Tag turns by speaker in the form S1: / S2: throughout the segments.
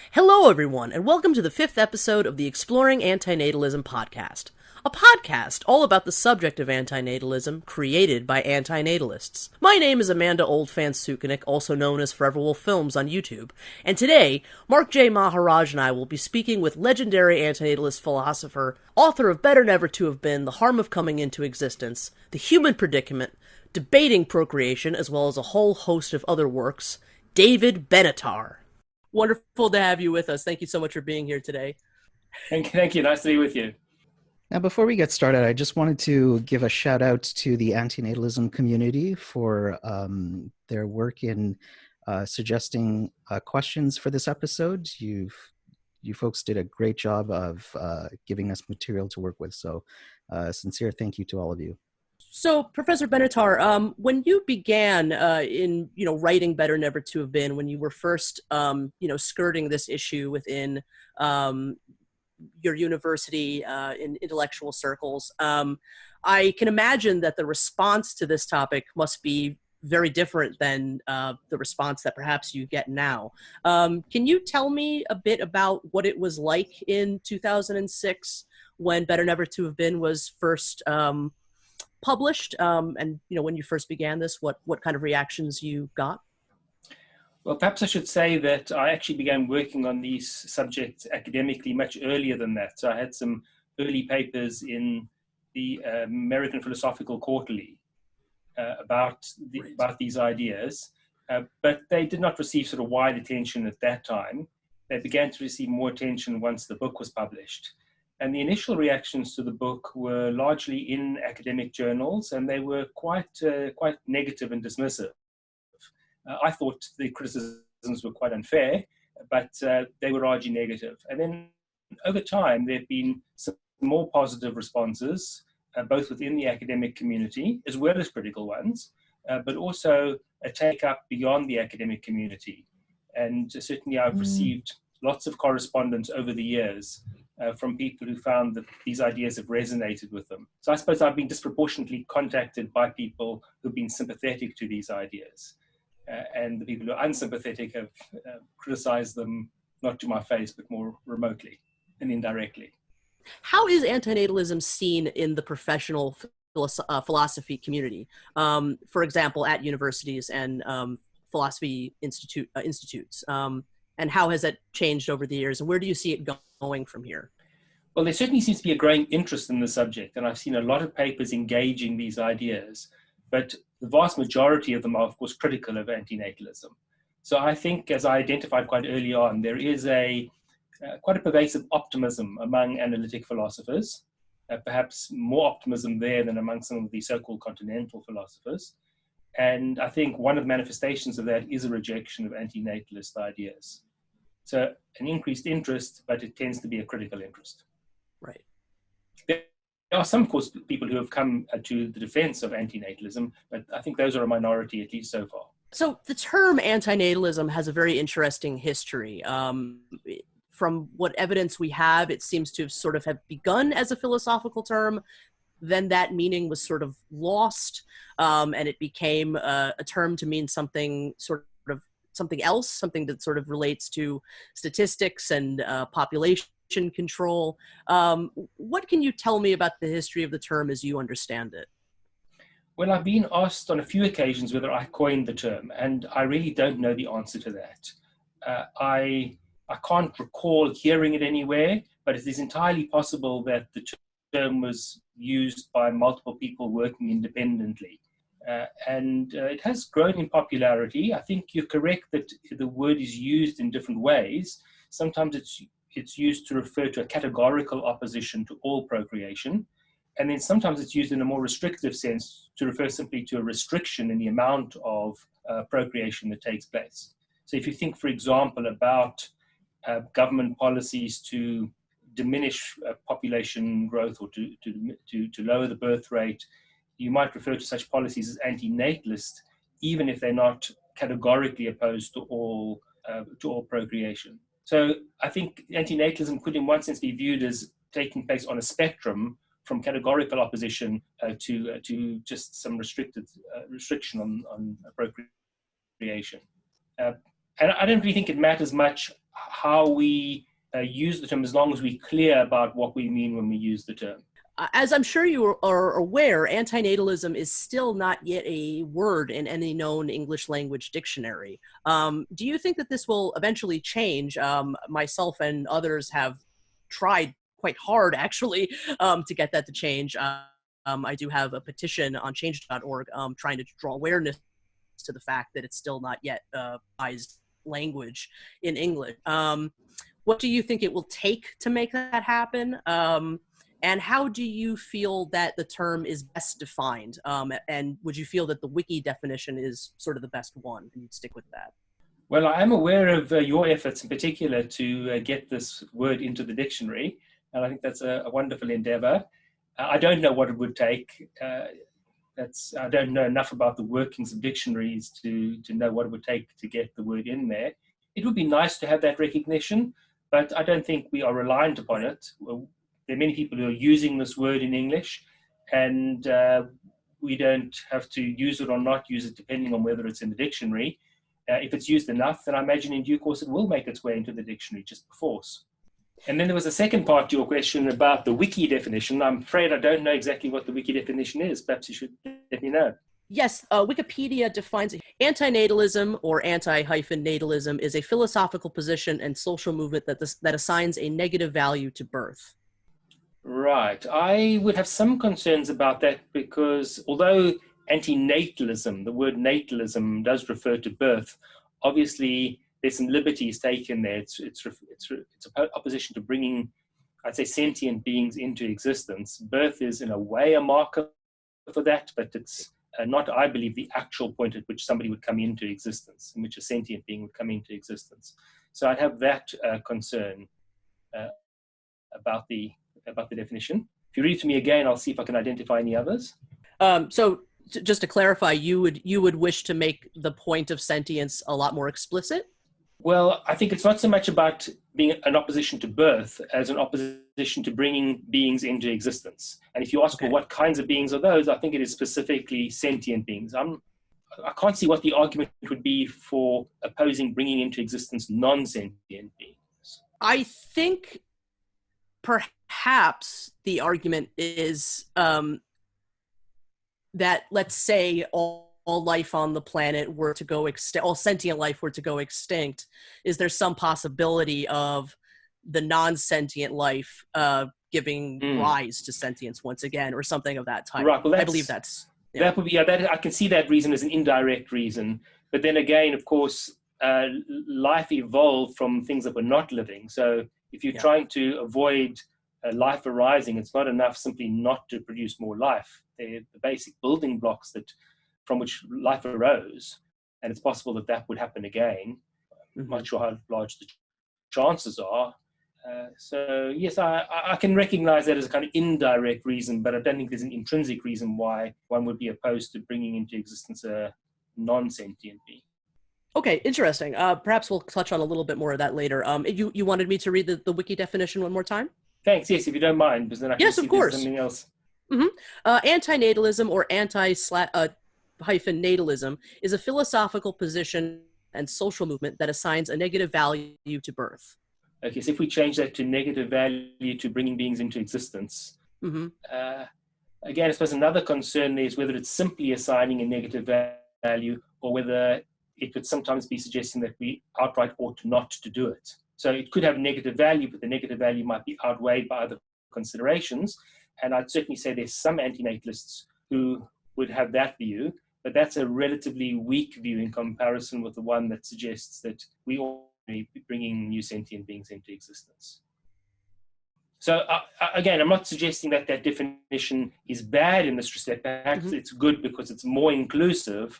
S1: Hello, everyone, and welcome to the 5th episode of the Exploring Anti-natalism podcast, a podcast all about the subject of anti-natalism created by anti-natalists. My name is Amanda Oldfan-Sukanik, also known as Forever Wolf Films on YouTube, and today, Mark J. Maharaj and I will be speaking with legendary anti-natalist philosopher, author of Better Never to Have Been, The Harm of Coming into Existence, The Human Predicament, Debating Procreation, as well as a whole host of other works, David Benatar. Wonderful to have you with us. Thank you so much for being here today.
S2: Thank you. Nice to be with you.
S3: Now, before we get started, I just wanted to give a shout out to the anti-natalism community for their work in suggesting questions for this episode. You folks did a great job of giving us material to work with. So sincere thank you to all of you.
S1: So, Professor Benatar, when you began in writing Better Never to Have Been, when you were first skirting this issue within your university in intellectual circles, I can imagine that the response to this topic must be very different than the response that perhaps you get now. Can you tell me a bit about what it was like in 2006 when Better Never to Have Been was first published, and when you first began this, what kind of reactions you got?
S2: Well, perhaps I should say that I actually began working on these subjects academically much earlier than that. So I had some early papers in the American Philosophical Quarterly about these ideas, but they did not receive sort of wide attention at that time. They began to receive more attention once the book was published. And the initial reactions to the book were largely in academic journals, and they were quite negative and dismissive. I thought the criticisms were quite unfair, but they were largely negative. And then over time, there have been some more positive responses, both within the academic community, as well as critical ones, but also a take-up beyond the academic community. And certainly I've received lots of correspondence over the years from people who found that these ideas have resonated with them. So I suppose I've been disproportionately contacted by people who've been sympathetic to these ideas. And the people who are unsympathetic have criticized them, not to my face, but more remotely and indirectly.
S1: How is antinatalism seen in the professional philosophy community? For example, at universities and philosophy institutes. And how has that changed over the years? And where do you see it going from here?
S2: Well, there certainly seems to be a growing interest in the subject, and I've seen a lot of papers engaging these ideas, but the vast majority of them are, of course, critical of antinatalism. So I think, as I identified quite early on, there is quite a pervasive optimism among analytic philosophers, perhaps more optimism there than among some of the so-called continental philosophers. And I think one of the manifestations of that is a rejection of antinatalist ideas. So an increased interest, but it tends to be a critical interest.
S1: Right.
S2: There are some, of course, people who have come to the defense of antinatalism, but I think those are a minority, at least so far.
S1: So the term antinatalism has a very interesting history. From what evidence we have, it seems to have begun as a philosophical term. Then that meaning was sort of lost, and it became a term to mean something else, something that sort of relates to statistics and population control. What can you tell me about the history of the term as you understand it?
S2: Well, I've been asked on a few occasions whether I coined the term, and I really don't know the answer to that. I can't recall hearing it anywhere, but it is entirely possible that the term was used by multiple people working independently. And it has grown in popularity. I think you're correct that the word is used in different ways. Sometimes it's used to refer to a categorical opposition to all procreation. And then sometimes it's used in a more restrictive sense to refer simply to a restriction in the amount of procreation that takes place. So if you think, for example, about government policies to diminish population growth or to lower the birth rate, you might refer to such policies as antinatalist, even if they're not categorically opposed to all procreation. So I think antinatalism could in one sense be viewed as taking place on a spectrum from categorical opposition to just some restriction on procreation. And I don't really think it matters much how we use the term, as long as we're clear about what we mean when we use the term.
S1: As I'm sure you are aware, antinatalism is still not yet a word in any known English language dictionary. Do you think that this will eventually change? Myself and others have tried quite hard, actually, to get that to change. I do have a petition on change.org trying to draw awareness to the fact that it's still not yet a language in English. What do you think it will take to make that happen? And how do you feel that the term is best defined? And would you feel that the wiki definition is sort of the best one, and you'd stick with that?
S2: Well, I'm aware of your efforts in particular to get this word into the dictionary, and I think that's a wonderful endeavor. I don't know what it would take. I don't know enough about the workings of dictionaries to know what it would take to get the word in there. It would be nice to have that recognition, but I don't think we are reliant upon it. There are many people who are using this word in English, and we don't have to use it or not use it depending on whether it's in the dictionary. If it's used enough, then I imagine in due course it will make its way into the dictionary just by force. And then there was a second part to your question about the wiki definition. I'm afraid I don't know exactly what the wiki definition is. Perhaps you should let me know.
S1: Yes, Wikipedia defines anti-natalism or anti-natalism is a philosophical position and social movement that assigns a negative value to birth.
S2: Right. I would have some concerns about that because although anti-natalism, the word natalism does refer to birth, obviously there's some liberties taken there. It's an opposition to bringing, I'd say, sentient beings into existence. Birth is in a way a marker for that, but it's not, I believe, the actual point at which somebody would come into existence, in which a sentient being would come into existence. So I'd have that concern about the definition. If you read it to me again, I'll see if I can identify any others.
S1: So just to clarify, you would wish to make the point of sentience a lot more explicit?
S2: Well, I think it's not so much about being an opposition to birth as an opposition to bringing beings into existence. And if you ask, well, what kinds of beings are those, I think it is specifically sentient beings. I can't see what the argument would be for opposing bringing into existence non-sentient beings.
S1: I think perhaps the argument is that, let's say, all life on the planet were to go extinct, all sentient life were to go extinct, is there some possibility of the non-sentient life giving rise to sentience once again, or something of that type?
S2: Right. Well,
S1: I believe that's... Yeah.
S2: That would be, I can see that reason as an indirect reason. But then again, of course, life evolved from things that were not living. So if you're trying to avoid life arising, it's not enough simply not to produce more life. They're the basic building blocks from which life arose, and it's possible that would happen again. I'm not sure how large the chances are. So yes, I can recognize that as a kind of indirect reason, but I don't think there's an intrinsic reason why one would be opposed to bringing into existence a non-sentient being.
S1: Okay, interesting. Perhaps we'll touch on a little bit more of that later. You wanted me to read the wiki definition one more time?
S2: Thanks. Yes, if you don't mind, because then I can see there's something else.
S1: Anti-natalism or anti-natalism is a philosophical position and social movement that assigns a negative value to birth.
S2: Okay, so if we change that to negative value to bringing beings into existence, again, I suppose another concern is whether it's simply assigning a negative value or whether it could sometimes be suggesting that we outright ought not to do it. So it could have negative value, but the negative value might be outweighed by other considerations. And I'd certainly say there's some antinatalists who would have that view, but that's a relatively weak view in comparison with the one that suggests that we ought to be bringing new sentient beings into existence. So again, I'm not suggesting that definition is bad in this respect. Perhaps it's good because it's more inclusive,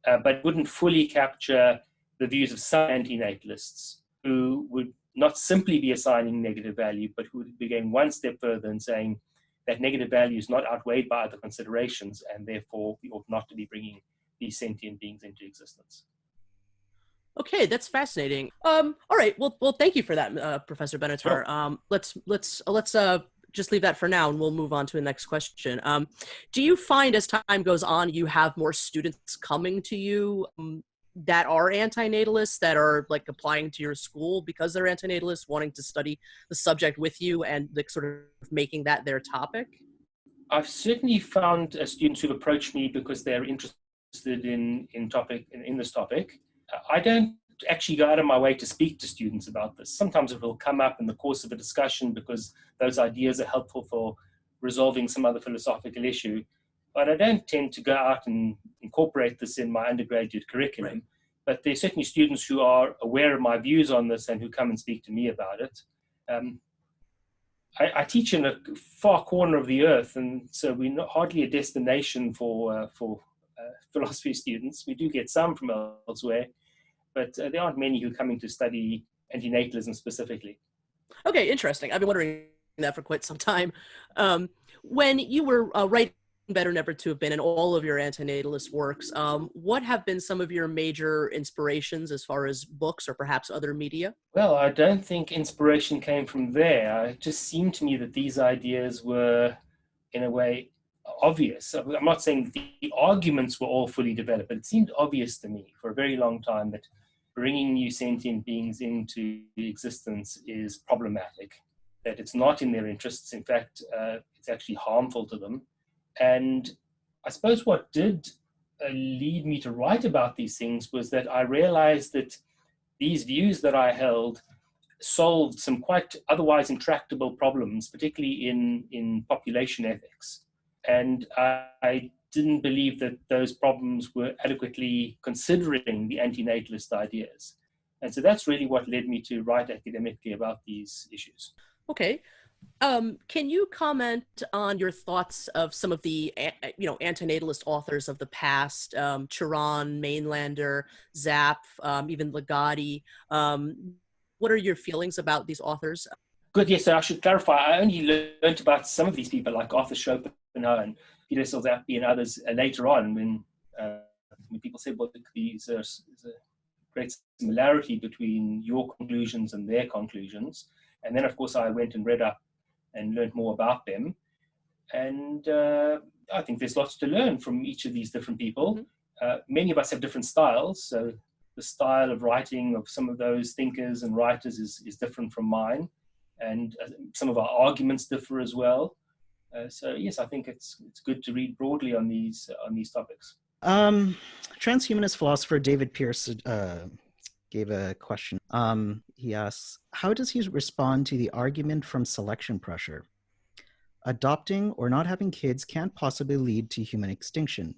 S2: but wouldn't fully capture the views of some antinatalists who would not simply be assigning negative value, but who would be going one step further and saying that negative value is not outweighed by other considerations, and therefore we ought not to be bringing these sentient beings into existence.
S1: Okay, that's fascinating. All right, well, thank you for that, Professor Benatar. Sure. Let's just leave that for now, and we'll move on to the next question. Do you find as time goes on, you have more students coming to you that are antinatalists that are like applying to your school because they're antinatalists, wanting to study the subject with you and like sort of making that their topic?
S2: I've certainly found students who've approached me because they're interested in this topic. I don't actually go out of my way to speak to students about this. Sometimes it will come up in the course of a discussion because those ideas are helpful for resolving some other philosophical issue. But I don't tend to go out and incorporate this in my undergraduate curriculum. Right. But there's certainly students who are aware of my views on this and who come and speak to me about it. I teach in a far corner of the earth, and so we're not hardly a destination for philosophy students. We do get some from elsewhere, but there aren't many who are coming to study antinatalism specifically.
S1: Okay, interesting. I've been wondering that for quite some time. When you were writing Better Never to Have Been in all of your antinatalist works, what have been some of your major inspirations as far as books or perhaps other media?
S2: Well, I don't think inspiration came from there. It just seemed to me that these ideas were, in a way, obvious. I'm not saying the arguments were all fully developed, but it seemed obvious to me for a very long time that bringing new sentient beings into existence is problematic, that it's not in their interests. In fact, it's actually harmful to them. And I suppose what did lead me to write about these things was that I realized that these views that I held solved some quite otherwise intractable problems, particularly in population ethics. And I didn't believe that those problems were adequately considering the antinatalist ideas. And so that's really what led me to write academically about these issues.
S1: Okay. Can you comment on your thoughts of some of the, antinatalist authors of the past, Chiron, Mainlander, Zapp, even Ligotti? What are your feelings about these authors?
S2: Good, yes, so I should clarify. I only learned about some of these people like Arthur Schopenhauer and Peter Szellappi and others later on when people said, well, there's a great similarity between your conclusions and their conclusions. And then, of course, I went and read up and learned more about them. And I think there's lots to learn from each of these different people. Mm-hmm. Many of us have different styles. So the style of writing of some of those thinkers and writers is different from mine. And some of our arguments differ as well. So yes, I think it's good to read broadly on these topics.
S3: Transhumanist philosopher David Pearce gave a question. He asks, how does he respond to the argument from selection pressure? Adopting or not having kids can't possibly lead to human extinction.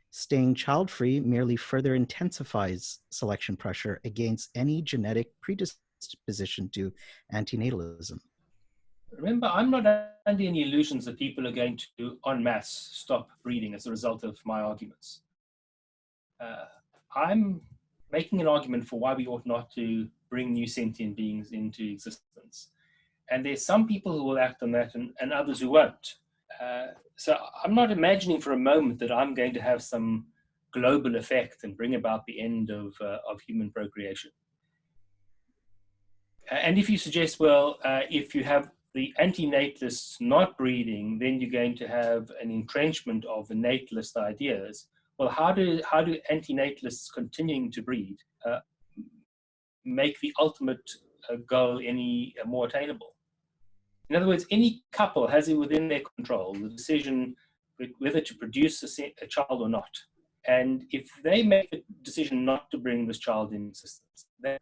S3: Staying child-free merely further intensifies selection pressure against any genetic predisposition to antinatalism.
S2: Remember, I'm not under any illusions that people are going to en masse stop breeding as a result of my arguments. I'm making an argument for why we ought not to bring new sentient beings into existence. And there's some people who will act on that and others who won't. So I'm not imagining for a moment that I'm going to have some global effect and bring about the end of human procreation. And if you suggest, well, if you have the anti-natalists not breeding, then you're going to have an entrenchment of the natalist ideas. Well, how do anti-natalists continuing to breed make the ultimate goal any more attainable? In other words, any couple has it within their control, the decision whether to produce a child or not. And if they make the decision not to bring this child into existence, that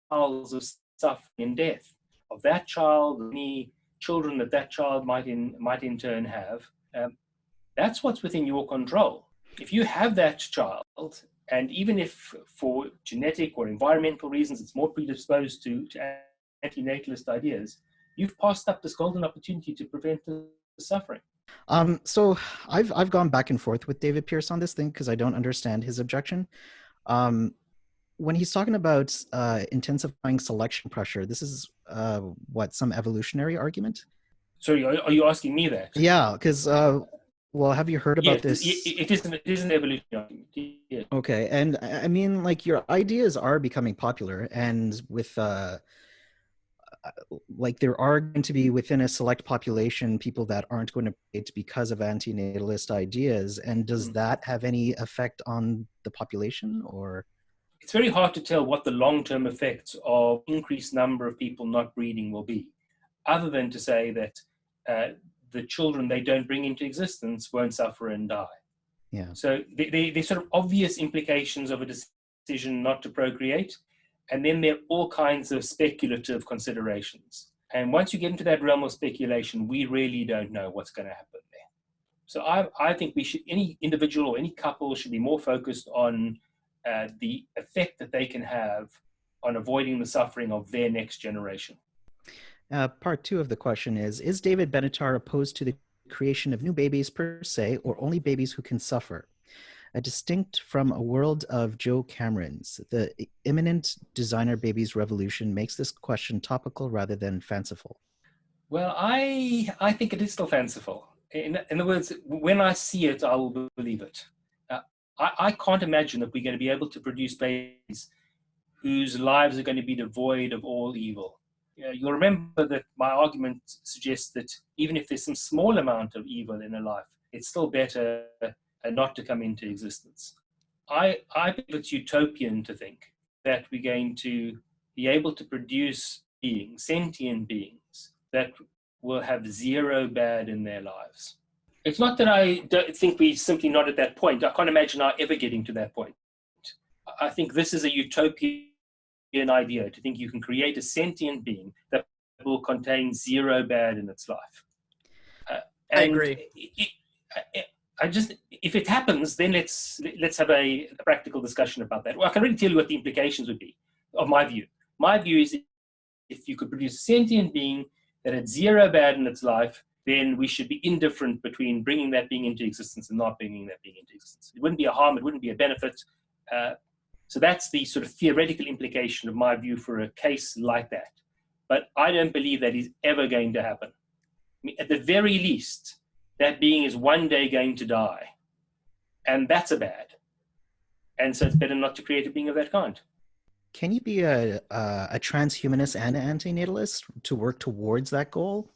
S2: piles of suffering and death of that child, any children that child might in turn have, that's what's within your control. If you have that child, and even if for genetic or environmental reasons it's more predisposed to anti-natalist ideas, you've passed up this golden opportunity to prevent the suffering.
S3: So I've gone back and forth with David Pearce on this thing because I don't understand his objection. When he's talking about intensifying selection pressure, this is some evolutionary argument?
S2: Sorry, are you asking me that?
S3: Yeah, because well, have you heard about this?
S2: It is an evolutionary argument. Yeah.
S3: Okay, and I mean, like, your ideas are becoming popular, and with like, there are going to be within a select population people that aren't going to breed because of anti-natalist ideas. And does that have any effect on the population, or?
S2: it's very hard to tell what the long-term effects of increased number of people not breeding will be, other than to say that the children they don't bring into existence won't suffer and die.
S3: Yeah.
S2: So there's sort of obvious implications of a decision not to procreate, and then there are all kinds of speculative considerations. And once you get into that realm of speculation, we really don't know what's going to happen there. So I think any individual or any couple should be more focused on the effect that they can have on avoiding the suffering of their next generation.
S3: Part two of the question is David Benatar opposed to the creation of new babies per se, or only babies who can suffer? Distinct from a world of Joe Cameron's, the imminent designer babies revolution makes this question topical rather than fanciful.
S2: Well, I think it is still fanciful. In other words, when I see it, I will believe it. I can't imagine that we're going to be able to produce babies whose lives are going to be devoid of all evil. You'll remember that my argument suggests that even if there's some small amount of evil in a life, it's still better not to come into existence. I believe it's utopian to think that we're going to be able to produce beings, sentient beings, that will have zero bad in their lives. It's not that I don't think we're simply not at that point. I can't imagine our ever getting to that point. I think this is a utopian idea, to think you can create a sentient being that will contain zero bad in its life.
S1: I agree.
S2: If it happens, then let's have a practical discussion about that. Well, I can really tell you what the implications would be of my view. My view is if you could produce a sentient being that had zero bad in its life, then we should be indifferent between bringing that being into existence and not bringing that being into existence. It wouldn't be a harm, it wouldn't be a benefit. So that's the sort of theoretical implication of my view for a case like that. But I don't believe that is ever going to happen. I mean, at the very least, that being is one day going to die. And that's a bad. And so it's better not to create a being of that kind.
S3: Can you be a transhumanist and an antinatalist to work towards that goal?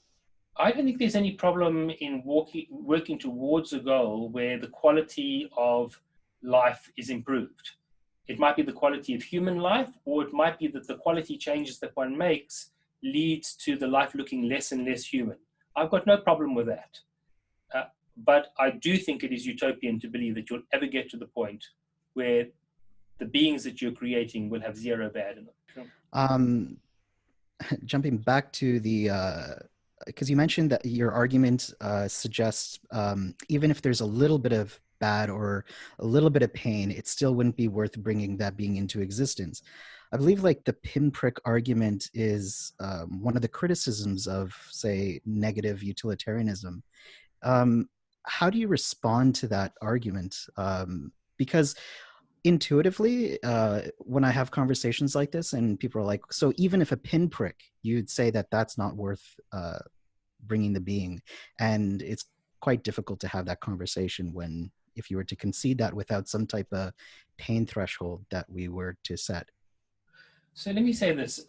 S2: I don't think there's any problem in working towards a goal where the quality of life is improved. It might be the quality of human life, or it might be that the quality changes that one makes leads to the life looking less and less human. I've got no problem with that. But I do think it is utopian to believe that you'll ever get to the point where the beings that you're creating will have zero bad in them.
S3: Jumping back to the, because you mentioned that your argument suggests even if there's a little bit of bad or a little bit of pain, it still wouldn't be worth bringing that being into existence. I believe like the pinprick argument is one of the criticisms of, say, negative utilitarianism. How do you respond to that argument? Because intuitively, when I have conversations like this and people are like, so even if a pinprick, you'd say that that's not worth bringing the being. And it's quite difficult to have that conversation when, if you were to concede that without some type of pain threshold that we were to set.
S2: So let me say this.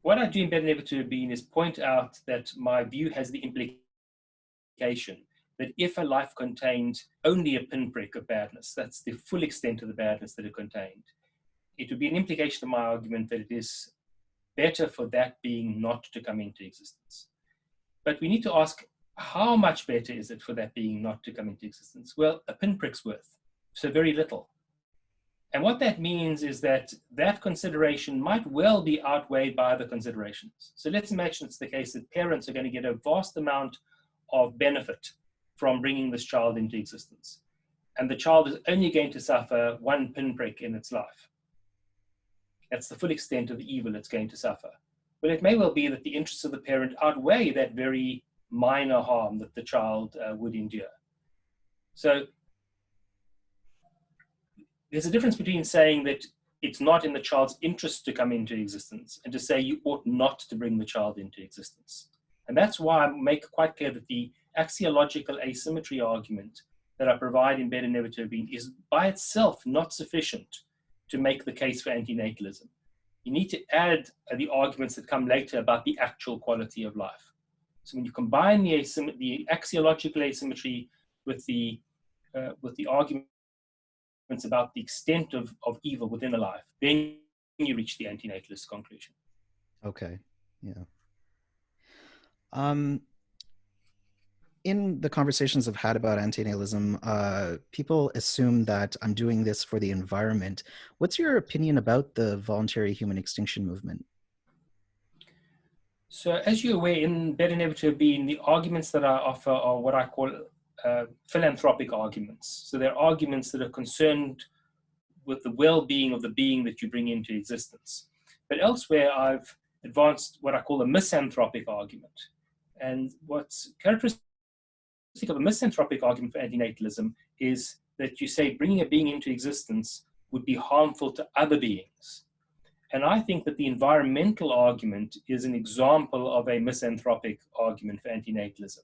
S2: What I do in Better Never to Have Been is point out that my view has the implication that if a life contained only a pinprick of badness, that's the full extent of the badness that it contained, it would be an implication of my argument that it is better for that being not to come into existence. But we need to ask, how much better is it for that being not to come into existence? Well, a pinprick's worth, so very little. And what that means is that that consideration might well be outweighed by other considerations. So let's imagine it's the case that parents are going to get a vast amount of benefit from bringing this child into existence. And the child is only going to suffer one pinprick in its life. That's the full extent of the evil it's going to suffer. Well, it may well be that the interests of the parent outweigh that very minor harm that the child would endure. So there's a difference between saying that it's not in the child's interest to come into existence and to say you ought not to bring the child into existence. And that's why I make quite clear that the axiological asymmetry argument that I provide in Better Never to Have Been is by itself not sufficient to make the case for antinatalism. You need to add the arguments that come later about the actual quality of life. So when you combine the axiological asymmetry with the argument about the extent of evil within a life, then you reach the antinatalist conclusion.
S3: Okay, yeah. In the conversations I've had about antinatalism, people assume that I'm doing this for the environment. What's your opinion about the voluntary human extinction movement?
S2: So as you're aware, in Better Never to Have Been, the arguments that I offer are what I call philanthropic arguments. So they're arguments that are concerned with the well-being of the being that you bring into existence. But elsewhere, I've advanced what I call a misanthropic argument. And what's characteristic of a misanthropic argument for antinatalism is that you say bringing a being into existence would be harmful to other beings. And I think that the environmental argument is an example of a misanthropic argument for antinatalism,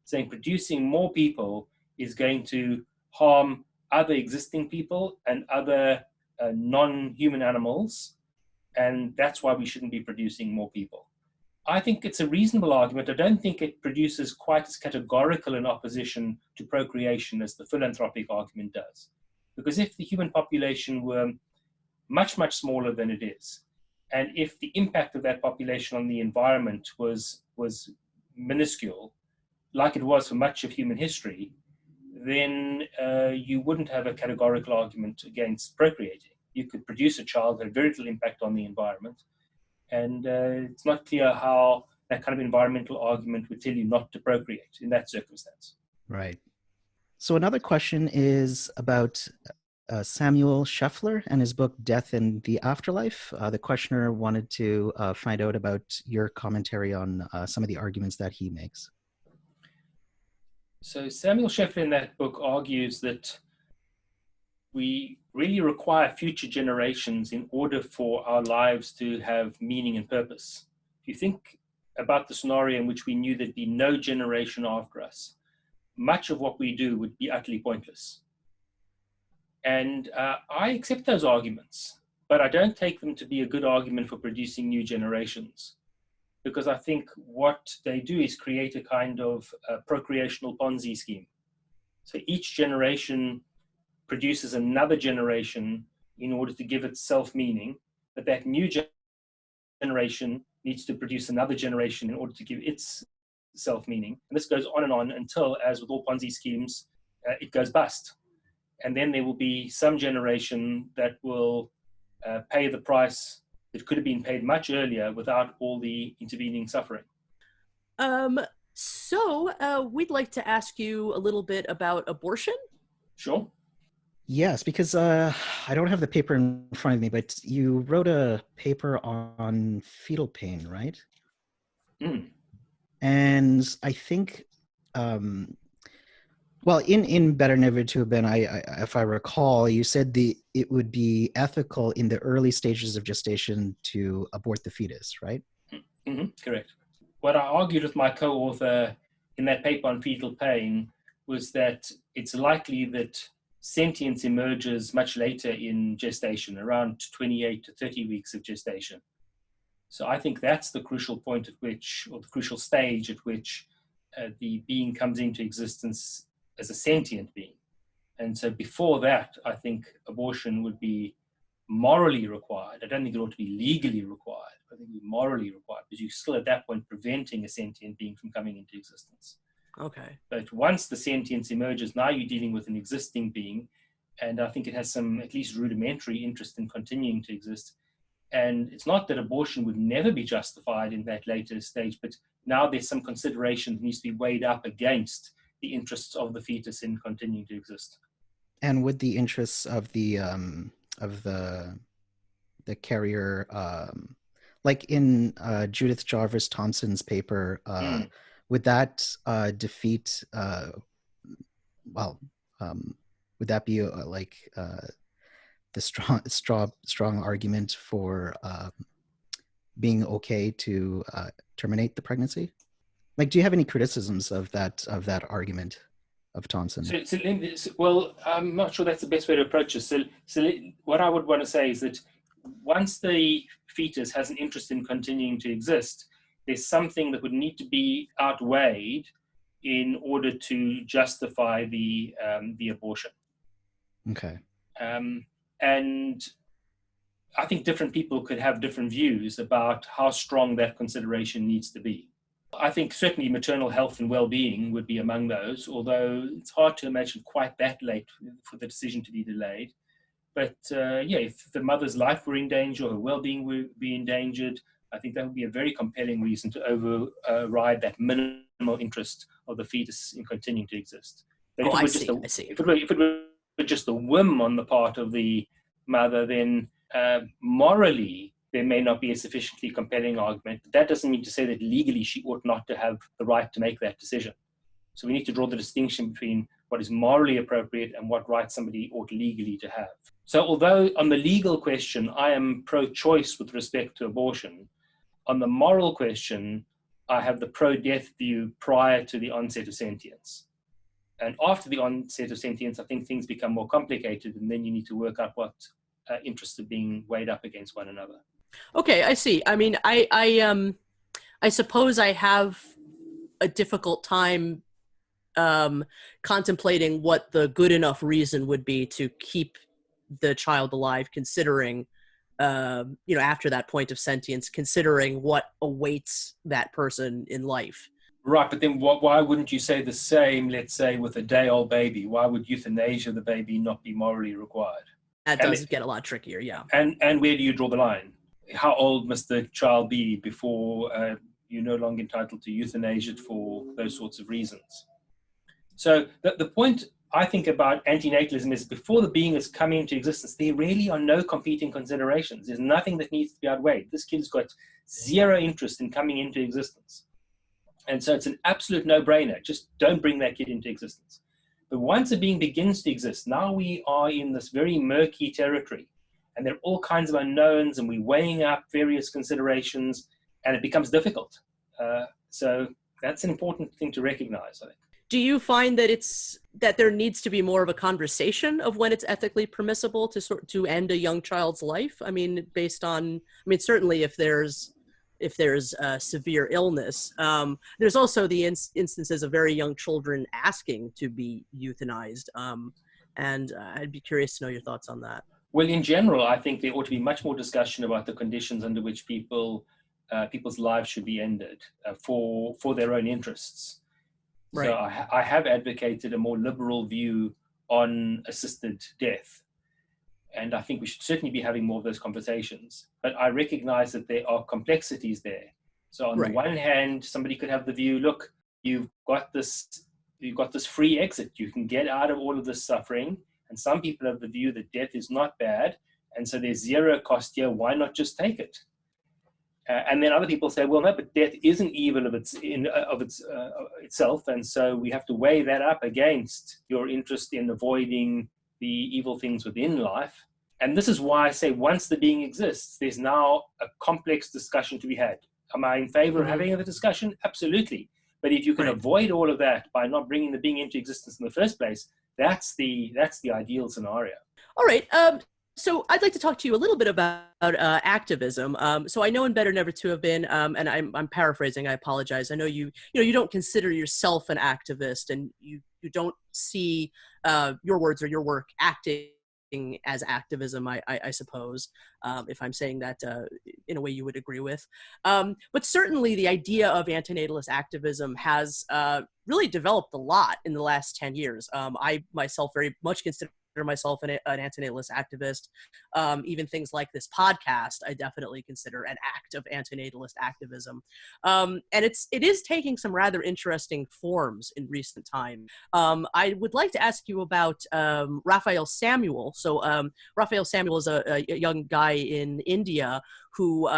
S2: saying producing more people is going to harm other existing people and other non-human animals, and that's why we shouldn't be producing more people. I think it's a reasonable argument. I don't think it produces quite as categorical an opposition to procreation as the philanthropic argument does. Because if the human population were much, much smaller than it is, and if the impact of that population on the environment was minuscule, like it was for much of human history, then you wouldn't have a categorical argument against procreating. You could produce a child that had very little impact on the environment, and it's not clear how that kind of environmental argument would tell you not to procreate in that circumstance.
S3: Right. So another question is about Samuel Scheffler and his book Death and the Afterlife. The questioner wanted to find out about your commentary on some of the arguments that he makes.
S2: So Samuel Scheffler in that book argues that we really require future generations in order for our lives to have meaning and purpose. If you think about the scenario in which we knew there'd be no generation after us, much of what we do would be utterly pointless. And I accept those arguments, but I don't take them to be a good argument for producing new generations, because I think what they do is create a kind of procreational Ponzi scheme. So each generation produces another generation in order to give itself meaning, but that new generation needs to produce another generation in order to give its self meaning. And this goes on until, as with all Ponzi schemes, it goes bust. And then there will be some generation that will pay the price that could have been paid much earlier without all the intervening suffering.
S1: So we'd like to ask you a little bit about abortion.
S2: Sure.
S3: Yes, because I don't have the paper in front of me, but you wrote a paper on fetal pain, right?
S2: Mm.
S3: And I think, well, in Better Never to Have Been, if I recall, you said it would be ethical in the early stages of gestation to abort the fetus, right?
S2: Mm-hmm. Correct. What I argued with my co-author in that paper on fetal pain was that it's likely that sentience emerges much later in gestation, around 28 to 30 weeks of gestation. So I think that's the crucial point at which, or the crucial stage at which the being comes into existence as a sentient being. And so before that, I think abortion would be morally required. I don't think it ought to be legally required. I think it would be morally required, because you're still at that point preventing a sentient being from coming into existence.
S1: Okay.
S2: But once the sentience emerges, now you're dealing with an existing being, and I think it has some at least rudimentary interest in continuing to exist. And it's not that abortion would never be justified in that later stage, but now there's some consideration that needs to be weighed up against the interests of the fetus in continuing to exist.
S3: And would the interests of the carrier, like in Judith Jarvis Thompson's paper, would that defeat? Would that be the strong argument for being okay to terminate the pregnancy? Like, do you have any criticisms of that argument of Thompson?
S2: Well, I'm not sure that's the best way to approach this. So what I would want to say is that once the fetus has an interest in continuing to exist, there's something that would need to be outweighed in order to justify the abortion.
S3: Okay.
S2: And I think different people could have different views about how strong that consideration needs to be. I think certainly maternal health and well-being would be among those, although it's hard to imagine quite that late for the decision to be delayed. But yeah, if the mother's life were in danger, her well-being would be endangered, I think that would be a very compelling reason to override that minimal interest of the fetus in continuing to exist. But
S1: I see.
S2: If it were just a whim on the part of the mother, then morally there may not be a sufficiently compelling argument. But that doesn't mean to say that legally she ought not to have the right to make that decision. So we need to draw the distinction between what is morally appropriate and what right somebody ought legally to have. So although on the legal question, I am pro-choice with respect to abortion, on the moral question, I have the pro-death view prior to the onset of sentience. And after the onset of sentience, I think things become more complicated, and then you need to work out what interests are being weighed up against one another.
S1: Okay, I see. I mean, I suppose I have a difficult time contemplating what the good enough reason would be to keep the child alive, considering, after that point of sentience, considering what awaits that person in life.
S2: Right, but then why wouldn't you say the same, let's say, with a day-old baby? Why would euthanasia the baby not be morally required?
S1: That does get a lot trickier, yeah.
S2: And where do you draw the line? How old must the child be before you're no longer entitled to euthanasia for those sorts of reasons? So the point I think about antinatalism is before the being is coming into existence, there really are no competing considerations. There's nothing that needs to be outweighed. This kid's got zero interest in coming into existence. And so it's an absolute no-brainer. Just don't bring that kid into existence. But once a being begins to exist, now we are in this very murky territory. And there are all kinds of unknowns, and we're weighing up various considerations, and it becomes difficult. So that's an important thing to recognize, I think.
S1: Do you find that there needs to be more of a conversation of when it's ethically permissible to end a young child's life? I mean, certainly if there's severe illness, there's also the instances of very young children asking to be euthanized, and I'd be curious to know your thoughts on that.
S2: Well, in general, I think there ought to be much more discussion about the conditions under which people's lives should be ended for their own interests. Right. So I have advocated a more liberal view on assisted death. And I think we should certainly be having more of those conversations. But I recognize that there are complexities there. So on the one hand, somebody could have the view, look, you've got this free exit. You can get out of all of this suffering. And some people have the view that death is not bad. And so there's zero cost here. Why not just take it? And then other people say, well, no, but death isn't evil of itself. And so we have to weigh that up against your interest in avoiding the evil things within life. And this is why I say once the being exists, there's now a complex discussion to be had. Am I in favor of having the discussion? Absolutely. But if you can avoid all of that by not bringing the being into existence in the first place, that's the ideal scenario.
S1: All right. So I'd like to talk to you a little bit about activism. So I know in Better Never to Have Been, and I'm paraphrasing, I apologize. I know you don't consider yourself an activist, and you don't see your words or your work acting as activism, I suppose, if I'm saying that in a way you would agree with. But certainly the idea of antinatalist activism has really developed a lot in the last 10 years. I myself very much consider myself an antinatalist activist. Even things like this podcast, I definitely consider an act of antinatalist activism. And it is taking some rather interesting forms in recent time. I would like to ask you about Rafael Samuel. So Rafael Samuel is a young guy in India who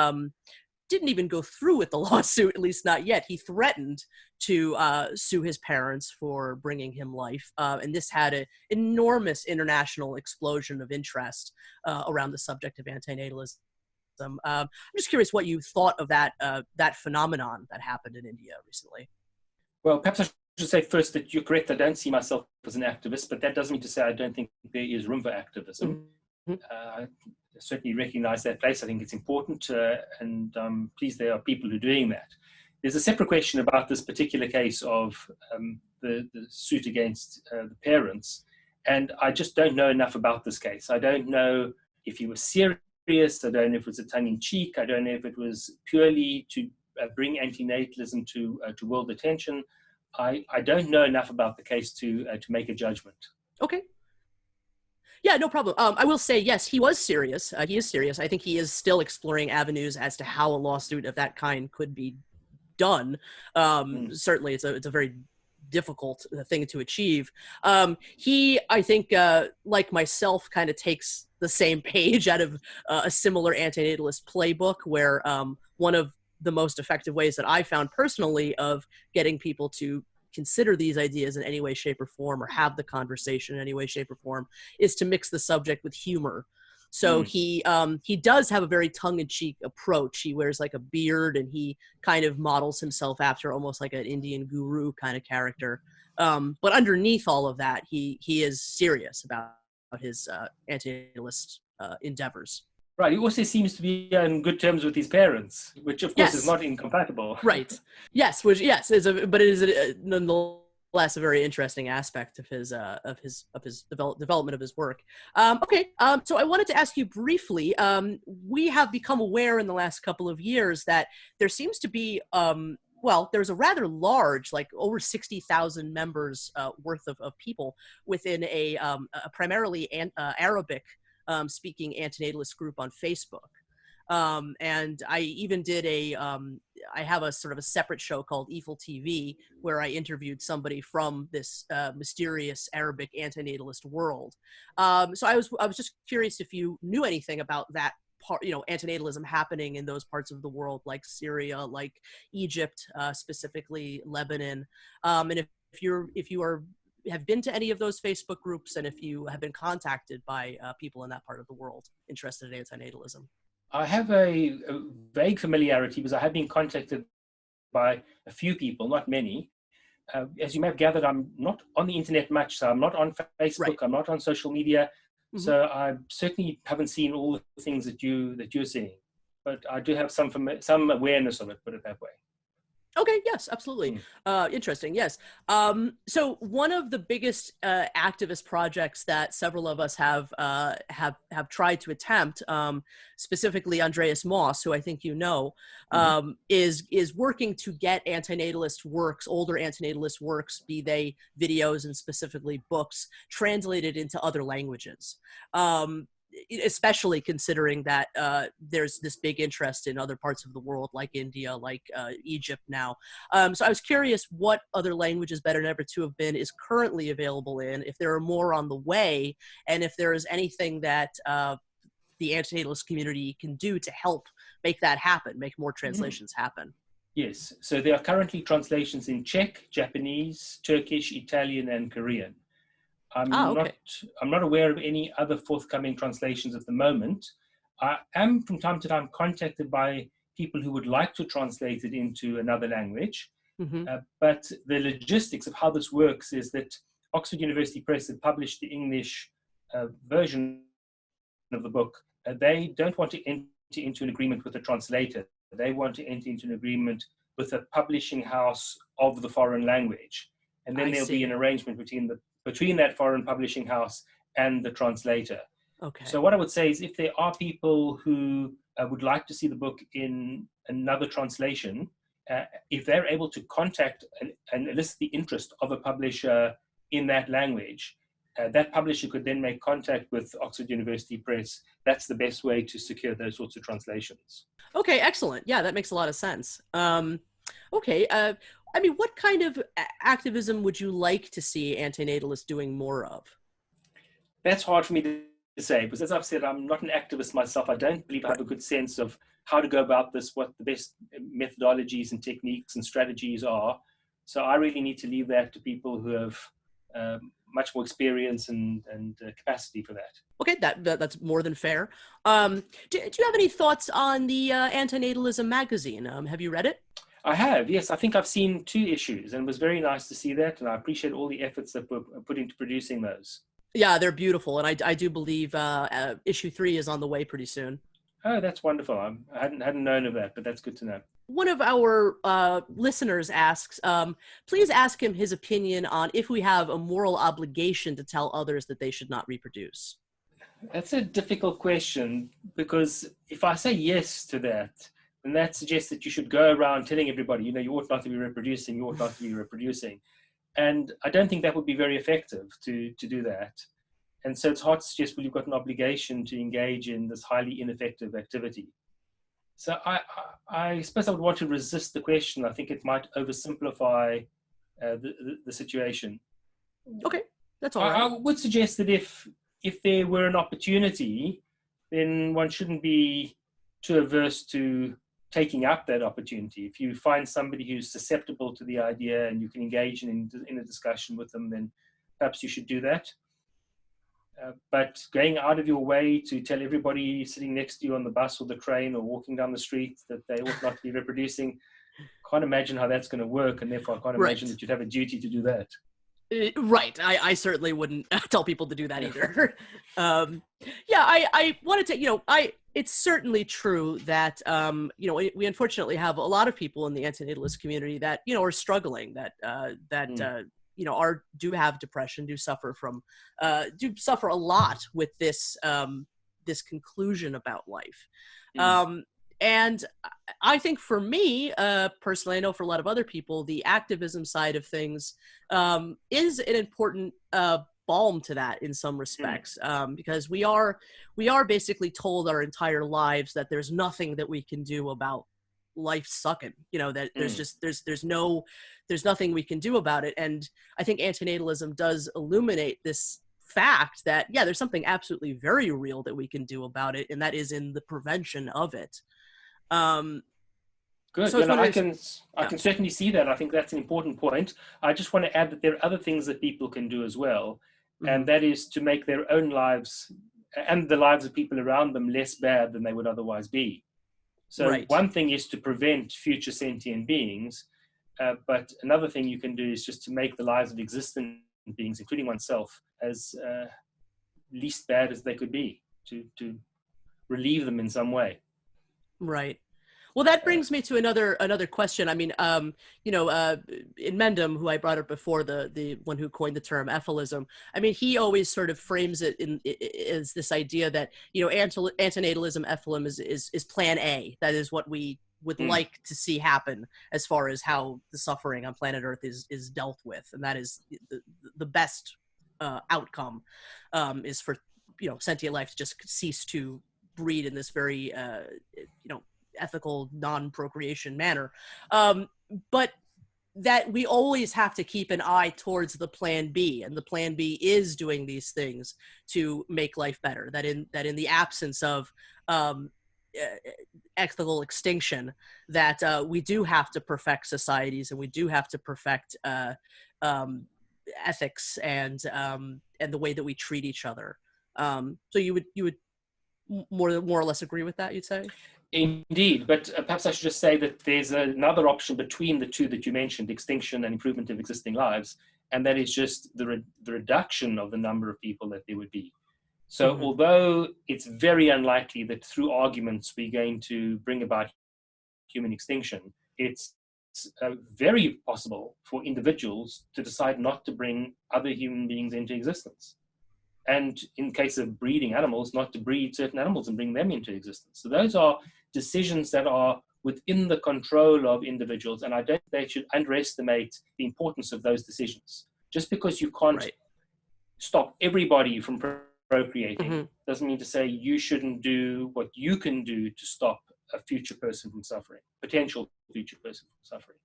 S1: didn't even go through with the lawsuit, at least not yet. He threatened to sue his parents for bringing him life. And this had an enormous international explosion of interest around the subject of antinatalism. I'm just curious what you thought of that phenomenon that happened in India recently.
S2: Well, perhaps I should say first that you're correct. I don't see myself as an activist, but that doesn't mean to say I don't think there is room for activism. I certainly recognize that place. I think it's important, and I'm pleased there are people who are doing that. There's a separate question about this particular case of the suit against the parents, And I just don't know enough about this case. I don't know if he was serious. I don't know if it was a tongue-in-cheek. I don't know if it was purely to bring antinatalism to world attention. I don't know enough about the case to make a judgment.
S1: Okay. Yeah, no problem. I will say, yes, he was serious. He is serious. I think he is still exploring avenues as to how a lawsuit of that kind could be done. Certainly, it's a very difficult thing to achieve. He, I think, like myself, kind of takes the same page out of a similar antinatalist playbook, where one of the most effective ways that I found personally of getting people to consider these ideas in any way, shape, or form, or have the conversation in any way, shape, or form, is to mix the subject with humor. So he does have a very tongue-in-cheek approach. He wears like a beard, and he kind of models himself after almost like an Indian guru kind of character. But underneath all of that, he is serious about his anti-natalist endeavors.
S2: Right. He also seems to be on good terms with his parents, which of course is not incompatible.
S1: Right. Yes. Which but it is nonetheless a very interesting aspect of his development of his work. Okay. So I wanted to ask you briefly. We have become aware in the last couple of years that there seems to be there's a rather large, like over 60,000 members worth of people within a primarily Arabic speaking antinatalist group on Facebook. And I even did I have a sort of a separate show called Evil TV, where I interviewed somebody from this mysterious Arabic antinatalist world. So I was just curious if you knew anything about that part, antinatalism happening in those parts of the world, like Syria, like Egypt, specifically Lebanon. And if you have been to any of those Facebook groups, and if you have been contacted by people in that part of the world interested in antinatalism.
S2: I have a vague familiarity because I have been contacted by a few people, not many. As you may have gathered, I'm not on the internet much, so I'm not on Facebook, right. I'm not on social media, so I certainly haven't seen all the things that you're seeing. But I do have some awareness of it, put it that way.
S1: Okay, yes, absolutely. Interesting, yes. So one of the biggest activist projects that several of us have tried to attempt, specifically Andreas Moss, who I think you know, is working to get antinatalist works, older antinatalist works, be they videos and specifically books, translated into other languages. Especially considering that there's this big interest in other parts of the world, like India, like Egypt now. So I was curious what other languages Better Never to Have Been is currently available in, if there are more on the way, and if there is anything that the antinatalist community can do to help make that happen, make more translations happen.
S2: Yes, so there are currently translations in Czech, Japanese, Turkish, Italian, and Korean. I'm not aware of any other forthcoming translations at the moment. I am from time to time contacted by people who would like to translate it into another language. But the logistics of how this works is that Oxford University Press had published the English version of the book. They don't want to enter into an agreement with the translator. They want to enter into an agreement with a publishing house of the foreign language. And then there'll be an arrangement between that foreign publishing house and the translator. Okay. So what I would say is, if there are people who would like to see the book in another translation, if they're able to contact and elicit the interest of a publisher in that language, that publisher could then make contact with Oxford University Press. That's the best way to secure those sorts of translations.
S1: Okay, excellent. Yeah, that makes a lot of sense. Okay. I mean, what kind of activism would you like to see antinatalists doing more of?
S2: That's hard for me to say, because as I've said, I'm not an activist myself. I don't believe I have a good sense of how to go about this, what the best methodologies and techniques and strategies are. So I really need to leave that to people who have much more experience and capacity for that.
S1: Okay, that's more than fair. Do you have any thoughts on the Antinatalism magazine? Have you read it?
S2: I have, yes. I think I've seen 2 issues, and it was very nice to see that, and I appreciate all the efforts that were put into producing those.
S1: Yeah, they're beautiful, and I do believe issue 3 is on the way pretty soon.
S2: Oh, that's wonderful. I hadn't known of that, but that's good to know.
S1: one of our listeners asks, please ask him his opinion on if we have a moral obligation to tell others that they should not reproduce.
S2: That's a difficult question, because if I say yes to that, then that suggests that you should go around telling everybody, you know, you ought not to be reproducing, you ought not to be reproducing. And I don't think that would be very effective to do that. And so it's hard to suggest, well, you've got an obligation to engage in this highly ineffective activity. So I suppose I would want to resist the question. I think it might oversimplify the situation.
S1: Okay, that's all right.
S2: I would suggest that if there were an opportunity, then one shouldn't be too averse to taking up that opportunity. If you find somebody who's susceptible to the idea and you can engage in a discussion with them, then perhaps you should do that. But going out of your way to tell everybody sitting next to you on the bus or the train or walking down the street that they ought not to be reproducing, can't imagine how that's going to work, and therefore I can't imagine that you'd have a duty to do that.
S1: Right. I certainly wouldn't tell people to do that either. I wanted to, it's certainly true that, we unfortunately have a lot of people in the antinatalist community that, are struggling, that do have depression, do suffer a lot with this, this conclusion about life. And I think for me, personally, I know for a lot of other people, the activism side of things is an important balm to that in some respects, because we are basically told our entire lives that there's nothing that we can do about life sucking, that there's nothing we can do about it. And I think antinatalism does illuminate this fact that, there's something absolutely very real that we can do about it, and that is in the prevention of it.
S2: Good.
S1: So
S2: I can certainly see that. I think that's an important point. I just want to add that there are other things that people can do as well, and that is to make their own lives and the lives of people around them less bad than they would otherwise be. So one thing is to prevent future sentient beings, but another thing you can do is just to make the lives of existing beings, including oneself, as least bad as they could be, to relieve them in some way.
S1: Right. Well, that brings me to another question. I mean, in Mendham, who I brought up before, the one who coined the term Effelism, I mean, he always sort of frames it as this idea that, antinatalism, Effelism is plan A. That is what we would like to see happen as far as how the suffering on planet Earth is dealt with. And that is the best outcome is for, sentient life to just cease to breed in this very, ethical, non-procreation manner. But that we always have to keep an eye towards the plan B, and the plan B is doing these things to make life better. That in the absence of ethical extinction, that we do have to perfect societies, and we do have to perfect ethics and the way that we treat each other. So you would more or less agree with that, you'd say?
S2: Indeed, but perhaps I should just say that there's another option between the two that you mentioned, extinction and improvement of existing lives, and that is just the reduction of the number of people that there would be. So although it's very unlikely that through arguments we're going to bring about human extinction, it's very possible for individuals to decide not to bring other human beings into existence. And in case of breeding animals, not to breed certain animals and bring them into existence. So those are decisions that are within the control of individuals, and I don't think they should underestimate the importance of those decisions. Just because you can't stop everybody from procreating doesn't mean to say you shouldn't do what you can do to stop a future person from suffering, potential future person from suffering.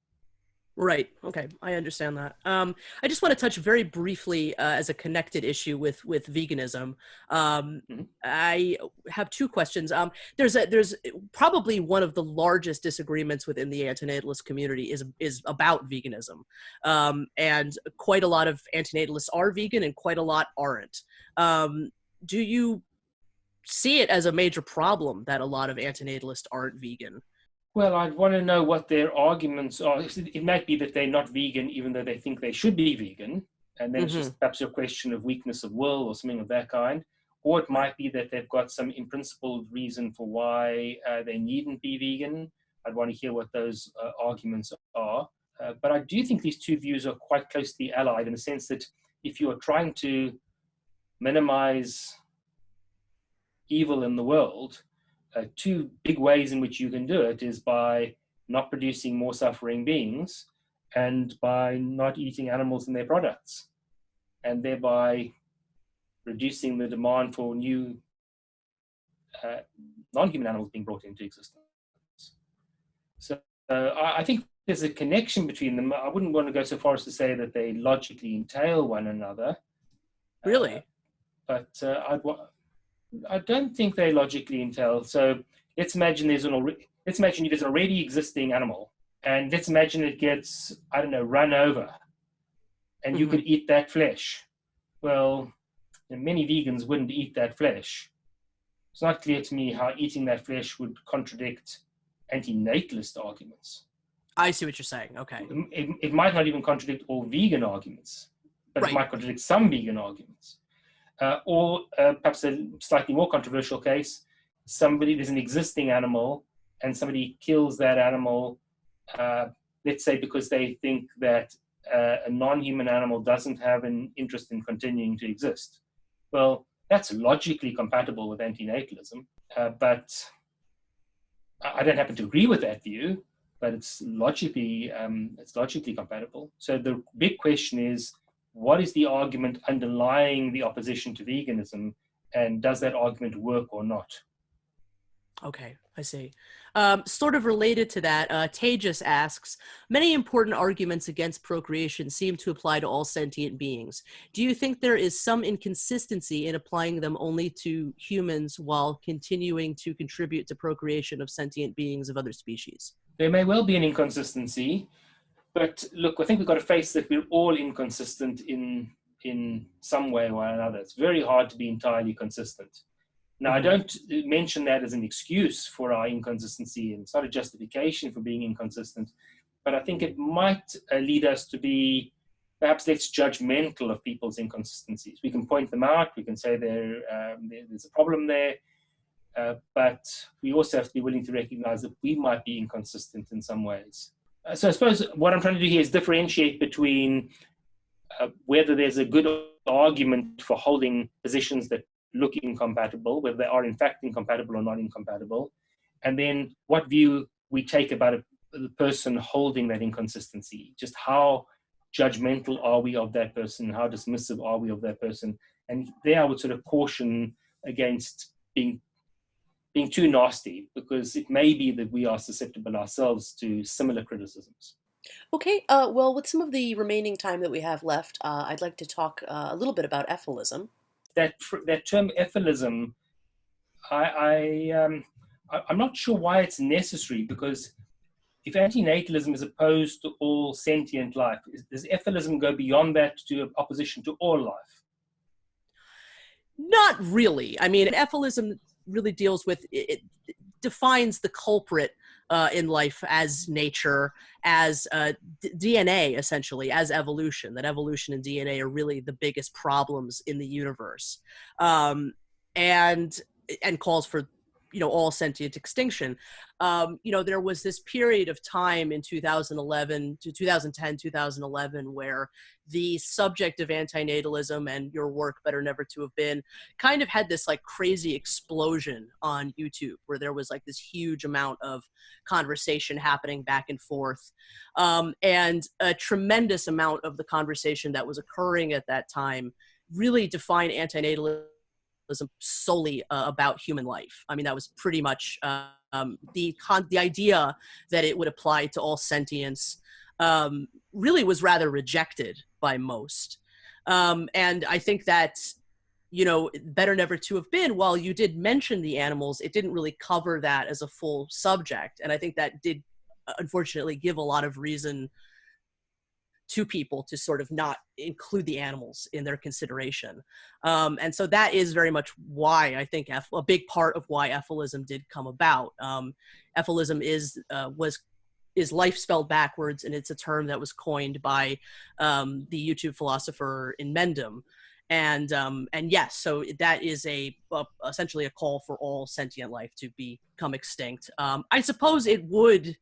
S1: Right. Okay. I understand that. I just want to touch very briefly as a connected issue with veganism. I have two questions. There's probably one of the largest disagreements within the antinatalist community is about veganism. And quite a lot of antinatalists are vegan and quite a lot aren't. Do you see it as a major problem that a lot of antinatalists aren't vegan?
S2: Well, I'd want to know what their arguments are. It might be that they're not vegan, even though they think they should be vegan. And then it's just perhaps a question of weakness of will or something of that kind. Or it might be that they've got some in principle reason for why they needn't be vegan. I'd want to hear what those arguments are. But I do think these two views are quite closely allied in the sense that if you are trying to minimize evil in the world, two big ways in which you can do it is by not producing more suffering beings and by not eating animals and their products, and thereby reducing the demand for new non-human animals being brought into existence. So I think there's a connection between them. I wouldn't want to go so far as to say that they logically entail one another.
S1: Really?
S2: But I don't think they logically entail. So let's imagine there's an already existing animal, and let's imagine it gets, I don't know, run over, and you could eat that flesh. Well, many vegans wouldn't eat that flesh. It's not clear to me how eating that flesh would contradict anti-natalist arguments.
S1: I see what you're saying. Okay.
S2: It might not even contradict all vegan arguments, but
S1: Right.
S2: It might contradict some vegan arguments. Or perhaps a slightly more controversial case, there's an existing animal and somebody kills that animal, let's say because they think that a non-human animal doesn't have an interest in continuing to exist. Well, that's logically compatible with antinatalism, but I don't happen to agree with that view, but it's logically compatible. So the big question is, what is the argument underlying the opposition to veganism, and does that argument work or not?
S1: Okay, I see. Sort of related to that, Tejas asks, many important arguments against procreation seem to apply to all sentient beings. Do you think there is some inconsistency in applying them only to humans while continuing to contribute to procreation of sentient beings of other species?
S2: There may well be an inconsistency, but look, I think we've got to face that we're all inconsistent in some way or another. It's very hard to be entirely consistent. Now, I don't mention that as an excuse for our inconsistency, and it's not a justification for being inconsistent, but I think it might lead us to be perhaps less judgmental of people's inconsistencies. We can point them out, we can say there's a problem there, but we also have to be willing to recognize that we might be inconsistent in some ways. So I suppose what I'm trying to do here is differentiate between whether there's a good argument for holding positions that look incompatible, whether they are in fact incompatible or not incompatible, and then what view we take about the person holding that inconsistency. Just how judgmental are we of that person? How dismissive are we of that person? And there I would sort of caution against being too nasty, because it may be that we are susceptible ourselves to similar criticisms.
S4: Okay, well, with some of the remaining time that we have left, I'd like to talk a little bit about ethylism.
S2: That term ethylism, I'm not sure why it's necessary, because if antinatalism is opposed to all sentient life, does ethylism go beyond that to opposition to all life?
S1: Not really. I mean, ethylism really deals with, it defines the culprit in life as nature, as DNA, essentially, as evolution. That evolution and DNA are really the biggest problems in the universe, and calls for, all sentient extinction. There was this period of time in 2011 to 2010, 2011, where the subject of antinatalism and your work, Better Never to Have Been, kind of had this like crazy explosion on YouTube, where there was like this huge amount of conversation happening back and forth. And a tremendous amount of the conversation that was occurring at that time really defined antinatalism solely about human life. I mean, that was pretty much the idea that it would apply to all sentience really was rather rejected by most. And I think that, Better Never to Have Been, while you did mention the animals, it didn't really cover that as a full subject. And I think that did, unfortunately, give a lot of reason to people to sort of not include the animals in their consideration. And so that is very much why I think a big part of why ethylism did come about. Ethylism is life spelled backwards, and it's a term that was coined by the YouTube philosopher in Mendham. And yes, so that is essentially a call for all sentient life to become extinct. I suppose it would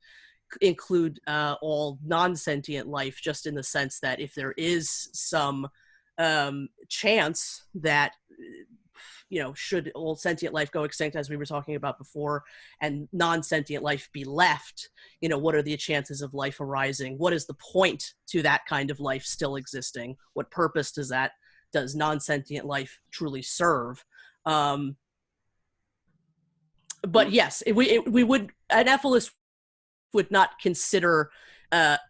S1: include all non-sentient life, just in the sense that if there is some chance that should all sentient life go extinct, as we were talking about before, and non-sentient life be left, what are the chances of life arising? What is the point to that kind of life still existing? What purpose does non-sentient life truly serve? But yes, we would, an ethicist would not consider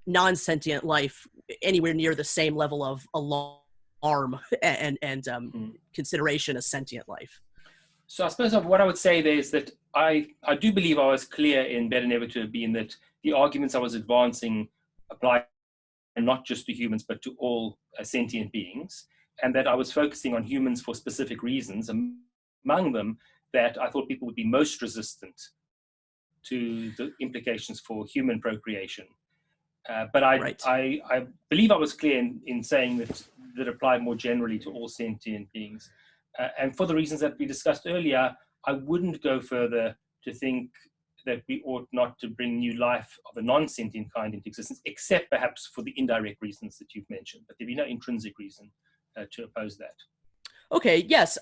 S1: non-sentient life anywhere near the same level of alarm and consideration as sentient life.
S2: So I suppose what I would say there is that I do believe I was clear in Better Never to Have Been that the arguments I was advancing apply not just to humans, but to all sentient beings, and that I was focusing on humans for specific reasons, among them that I thought people would be most resistant to the implications for human procreation. But I believe I was clear in saying that applied more generally to all sentient beings. And for the reasons that we discussed earlier, I wouldn't go further to think that we ought not to bring new life of a non-sentient kind into existence, except perhaps for the indirect reasons that you've mentioned. But there'd be no intrinsic reason to oppose that. Okay,
S1: yes.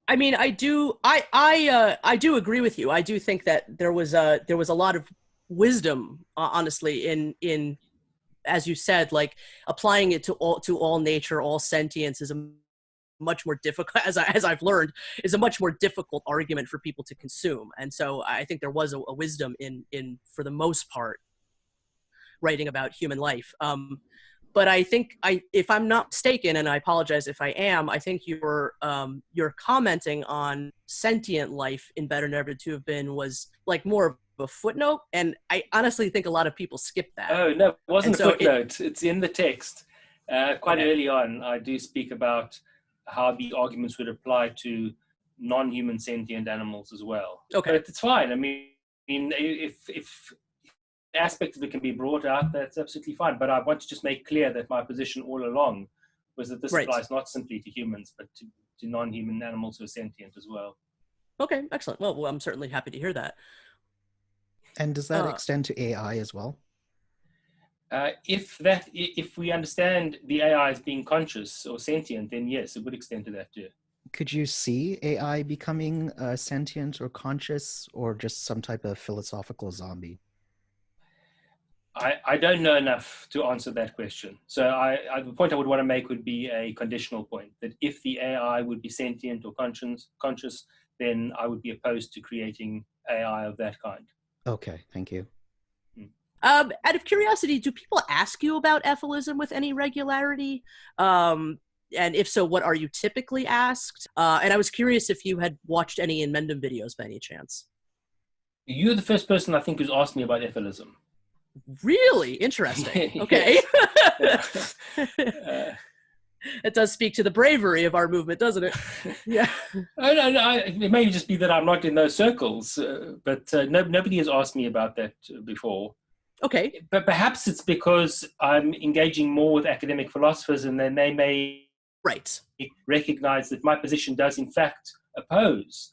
S1: I mean, I do agree with you. I do think that there was a lot of wisdom, honestly, in as you said, like applying it to all nature, all sentience is a much more difficult, as I've learned, is a much more difficult argument for people to consume. And so I think there was a wisdom in for the most part, writing about human life. But I think if I'm not mistaken, and I apologize if I am, I think you're commenting on sentient life in Better Never to Have Been was like more of a footnote, and I honestly think a lot of people skip that.
S2: Oh no, it wasn't a footnote. It's in the text. Quite early on, I do speak about how the arguments would apply to non-human sentient animals as well.
S1: Okay,
S2: but it's fine. I mean, if aspect of it can be brought out, that's absolutely fine. But I want to just make clear that my position all along was that this applies not simply to humans, but to non-human animals who are sentient as well.
S1: Okay, excellent. Well, I'm certainly happy to hear that.
S3: And does that extend to AI as well?
S2: If we understand the AI as being conscious or sentient, then yes, it would extend to that too.
S3: Could you see AI becoming sentient or conscious, or just some type of philosophical zombie?
S2: I don't know enough to answer that question. So the point I would want to make would be a conditional point, that if the AI would be sentient or conscious, then I would be opposed to creating AI of that kind.
S3: Okay, thank you.
S1: Out of curiosity, do people ask you about ethilism with any regularity? And if so, what are you typically asked? And I was curious if you had watched any in Mendham videos by any chance.
S2: You're the first person I think who's asked me about ethilism.
S1: Really? Interesting. Okay. It does speak to the bravery of our movement, doesn't it? Yeah.
S2: It may just be that I'm not in those circles, but nobody has asked me about that before.
S1: Okay.
S2: But perhaps it's because I'm engaging more with academic philosophers, and then they may recognize that my position does in fact oppose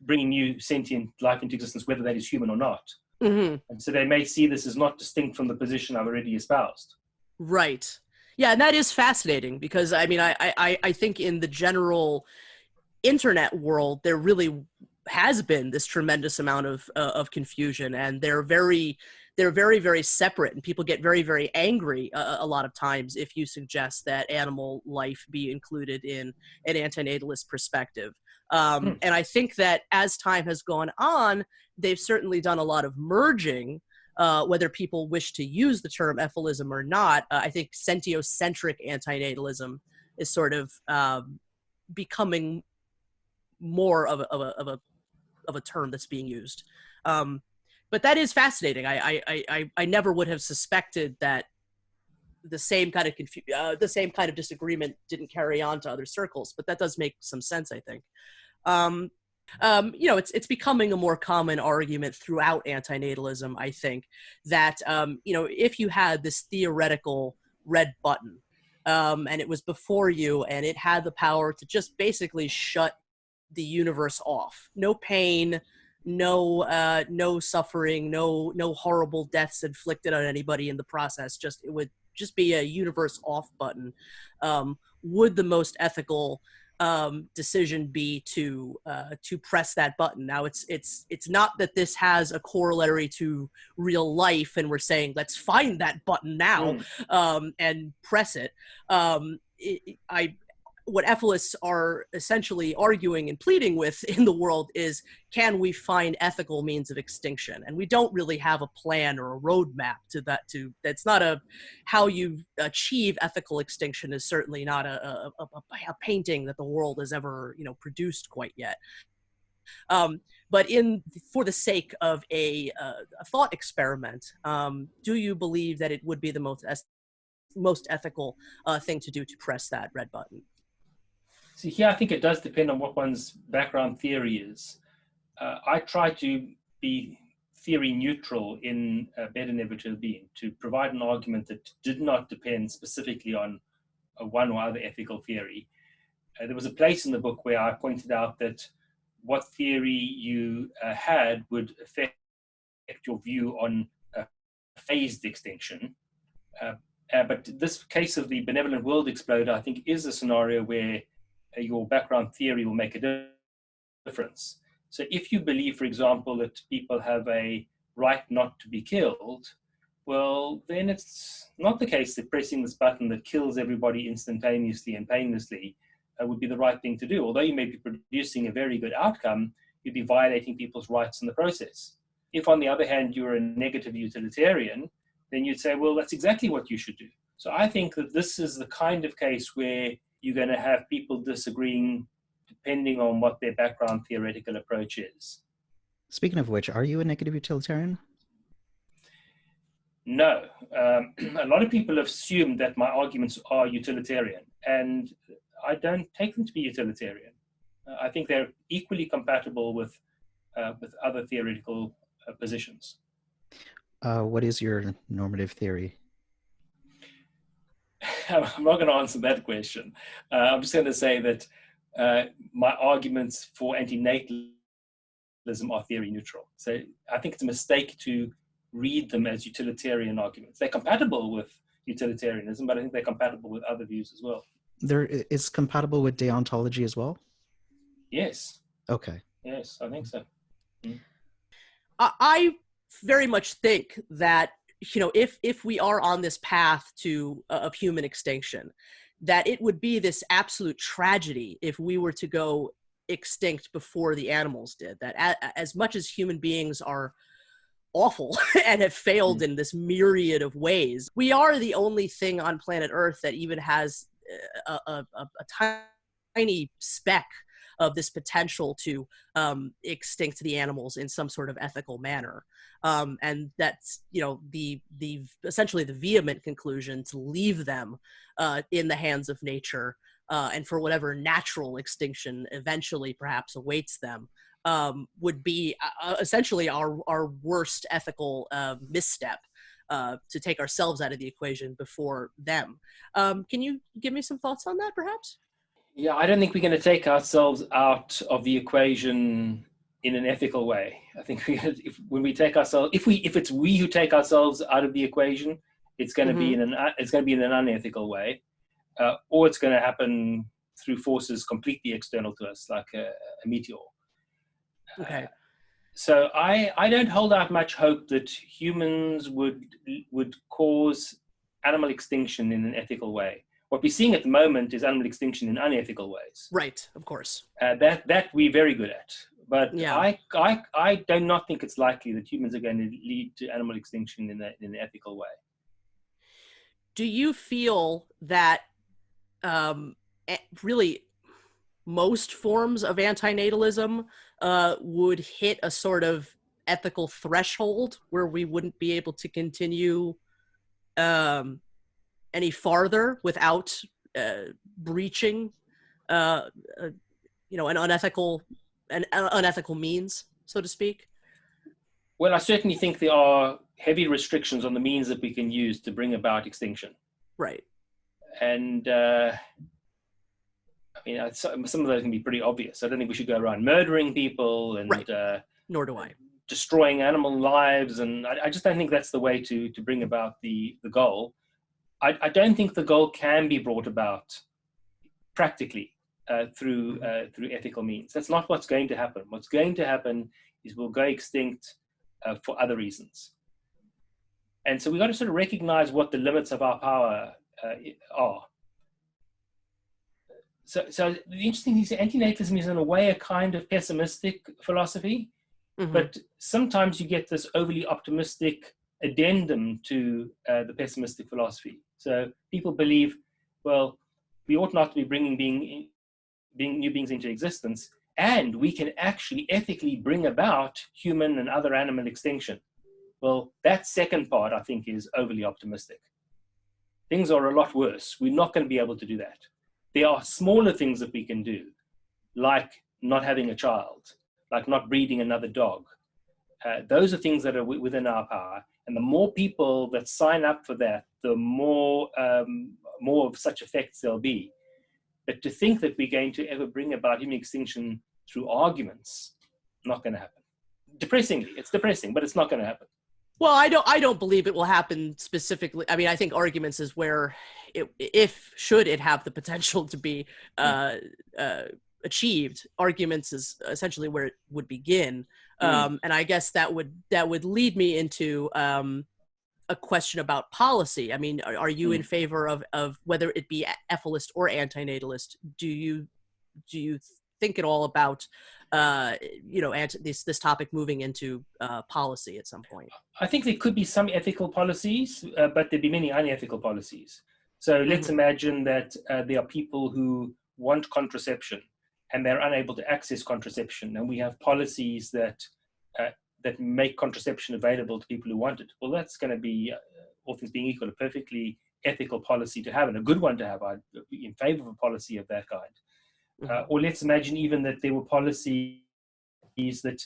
S2: bringing new sentient life into existence, whether that is human or not.
S1: Mm-hmm.
S2: And so they may see this as not distinct from the position I've already espoused.
S1: Right. Yeah, and that is fascinating because, I mean, I think in the general internet world, there really has been this tremendous amount of confusion, and they're very, very separate, and people get very, very angry a lot of times if you suggest that animal life be included in an antinatalist perspective. And I think that as time has gone on, they've certainly done a lot of merging, whether people wish to use the term ethilism or not. I think sentiocentric antinatalism is sort of becoming more of a term that's being used. But that is fascinating. I never would have suspected that the same kind of disagreement didn't carry on to other circles, but that does make some sense, I think. It's becoming a more common argument throughout antinatalism, I think, that if you had this theoretical red button and it was before you, and it had the power to just basically shut the universe off. No pain, no suffering, no horrible deaths inflicted on anybody in the process. It would just be a universe off button. Would the most ethical decision be to press that button? Now, it's not that this has a corollary to real life, and we're saying let's find that button now and press it. What ethicists are essentially arguing and pleading with in the world is, can we find ethical means of extinction? And we don't really have a plan or a roadmap to that. That's not how you achieve ethical extinction is certainly not a painting that the world has ever produced quite yet. But for the sake of a thought experiment, do you believe that it would be the most ethical thing to do to press that red button?
S2: So here, I think it does depend on what one's background theory is. I try to be theory neutral in Better Never to Have Been, to provide an argument that did not depend specifically on one or other ethical theory. There was a place in the book where I pointed out that what theory you had would affect your view on phased extinction. But this case of the benevolent world exploder, I think, is a scenario where your background theory will make a difference. So if you believe, for example, that people have a right not to be killed, well, then it's not the case that pressing this button that kills everybody instantaneously and painlessly would be the right thing to do. Although you may be producing a very good outcome, you'd be violating people's rights in the process. If, on the other hand, you're a negative utilitarian, then you'd say, well, that's exactly what you should do. So I think that this is the kind of case where you're going to have people disagreeing depending on what their background theoretical approach is.
S3: Speaking of which, are you a negative utilitarian?
S2: No. A lot of people have assumed that my arguments are utilitarian, and I don't take them to be utilitarian. I think they're equally compatible with other theoretical positions.
S3: What is your normative theory?
S2: I'm not going to answer that question. I'm just going to say that my arguments for antinatalism are theory neutral. So I think it's a mistake to read them as utilitarian arguments. They're compatible with utilitarianism, but I think they're compatible with other views as well.
S3: It's compatible with deontology as well?
S2: Yes.
S3: Okay.
S2: Yes, I think so.
S1: I very much think that if we are on this path of human extinction, that it would be this absolute tragedy if we were to go extinct before the animals did. That as much as human beings are awful and have failed in this myriad of ways, we are the only thing on planet Earth that even has a tiny speck of this potential to extinct the animals in some sort of ethical manner. And that's, the essentially the vehement conclusion to leave them in the hands of nature, and for whatever natural extinction eventually perhaps awaits them, would be essentially our worst ethical misstep, to take ourselves out of the equation before them. Can you give me some thoughts on that, perhaps?
S2: Yeah, I don't think we're going to take ourselves out of the equation in an ethical way. I think if it's we who take ourselves out of the equation, it's going to be in an unethical way, or it's going to happen through forces completely external to us, like a meteor.
S1: Okay.
S2: So I don't hold out much hope that humans would cause animal extinction in an ethical way. What we're seeing at the moment is animal extinction in unethical ways.
S1: Right, of course.
S2: That we're very good at. But
S1: yeah.
S2: I do not think it's likely that humans are going to lead to animal extinction in an ethical way.
S1: Do you feel that really most forms of antinatalism would hit a sort of ethical threshold where we wouldn't be able to continue any farther without breaching an unethical means, so to speak?
S2: Well, I certainly think there are heavy restrictions on the means that we can use to bring about extinction.
S1: Right.
S2: And I mean, some of those can be pretty obvious. I don't think we should go around murdering people and
S1: Right. Nor do I.
S2: Destroying animal lives. And I just don't think that's the way to bring about the goal. I don't think the goal can be brought about practically through ethical means. That's not what's going to happen. What's going to happen is we'll go extinct for other reasons. And so we've got to sort of recognize what the limits of our power are. So the interesting thing is antinatalism is in a way a kind of pessimistic philosophy, but sometimes you get this overly optimistic addendum to the pessimistic philosophy. So people believe, well, we ought not to be bringing new beings into existence, and we can actually ethically bring about human and other animal extinction. Well, that second part, I think, is overly optimistic. Things are a lot worse. We're not going to be able to do that. There are smaller things that we can do, like not having a child, like not breeding another dog. Those are things that are within our power. And the more people that sign up for that, the more of such effects there'll be. But to think that we're going to ever bring about human extinction through arguments, not going to happen. Depressingly, it's depressing, but it's not going to happen.
S1: Well, I don't believe it will happen specifically. I mean, I think arguments is where should it have the potential to be achieved, arguments is essentially where it would begin. And I guess that would lead me into a question about policy. I mean, are you in favor of whether it be ethicalist or antinatalist? Do you think at all about this topic moving into policy at some point?
S2: I think there could be some ethical policies, but there'd be many unethical policies. So let's imagine that there are people who want contraception and they're unable to access contraception, and we have policies that make contraception available to people who want it. Well, that's going to be, all things being equal, a perfectly ethical policy to have, and a good one to have. I'd be in favor of a policy of that kind. Or let's imagine even that there were policies that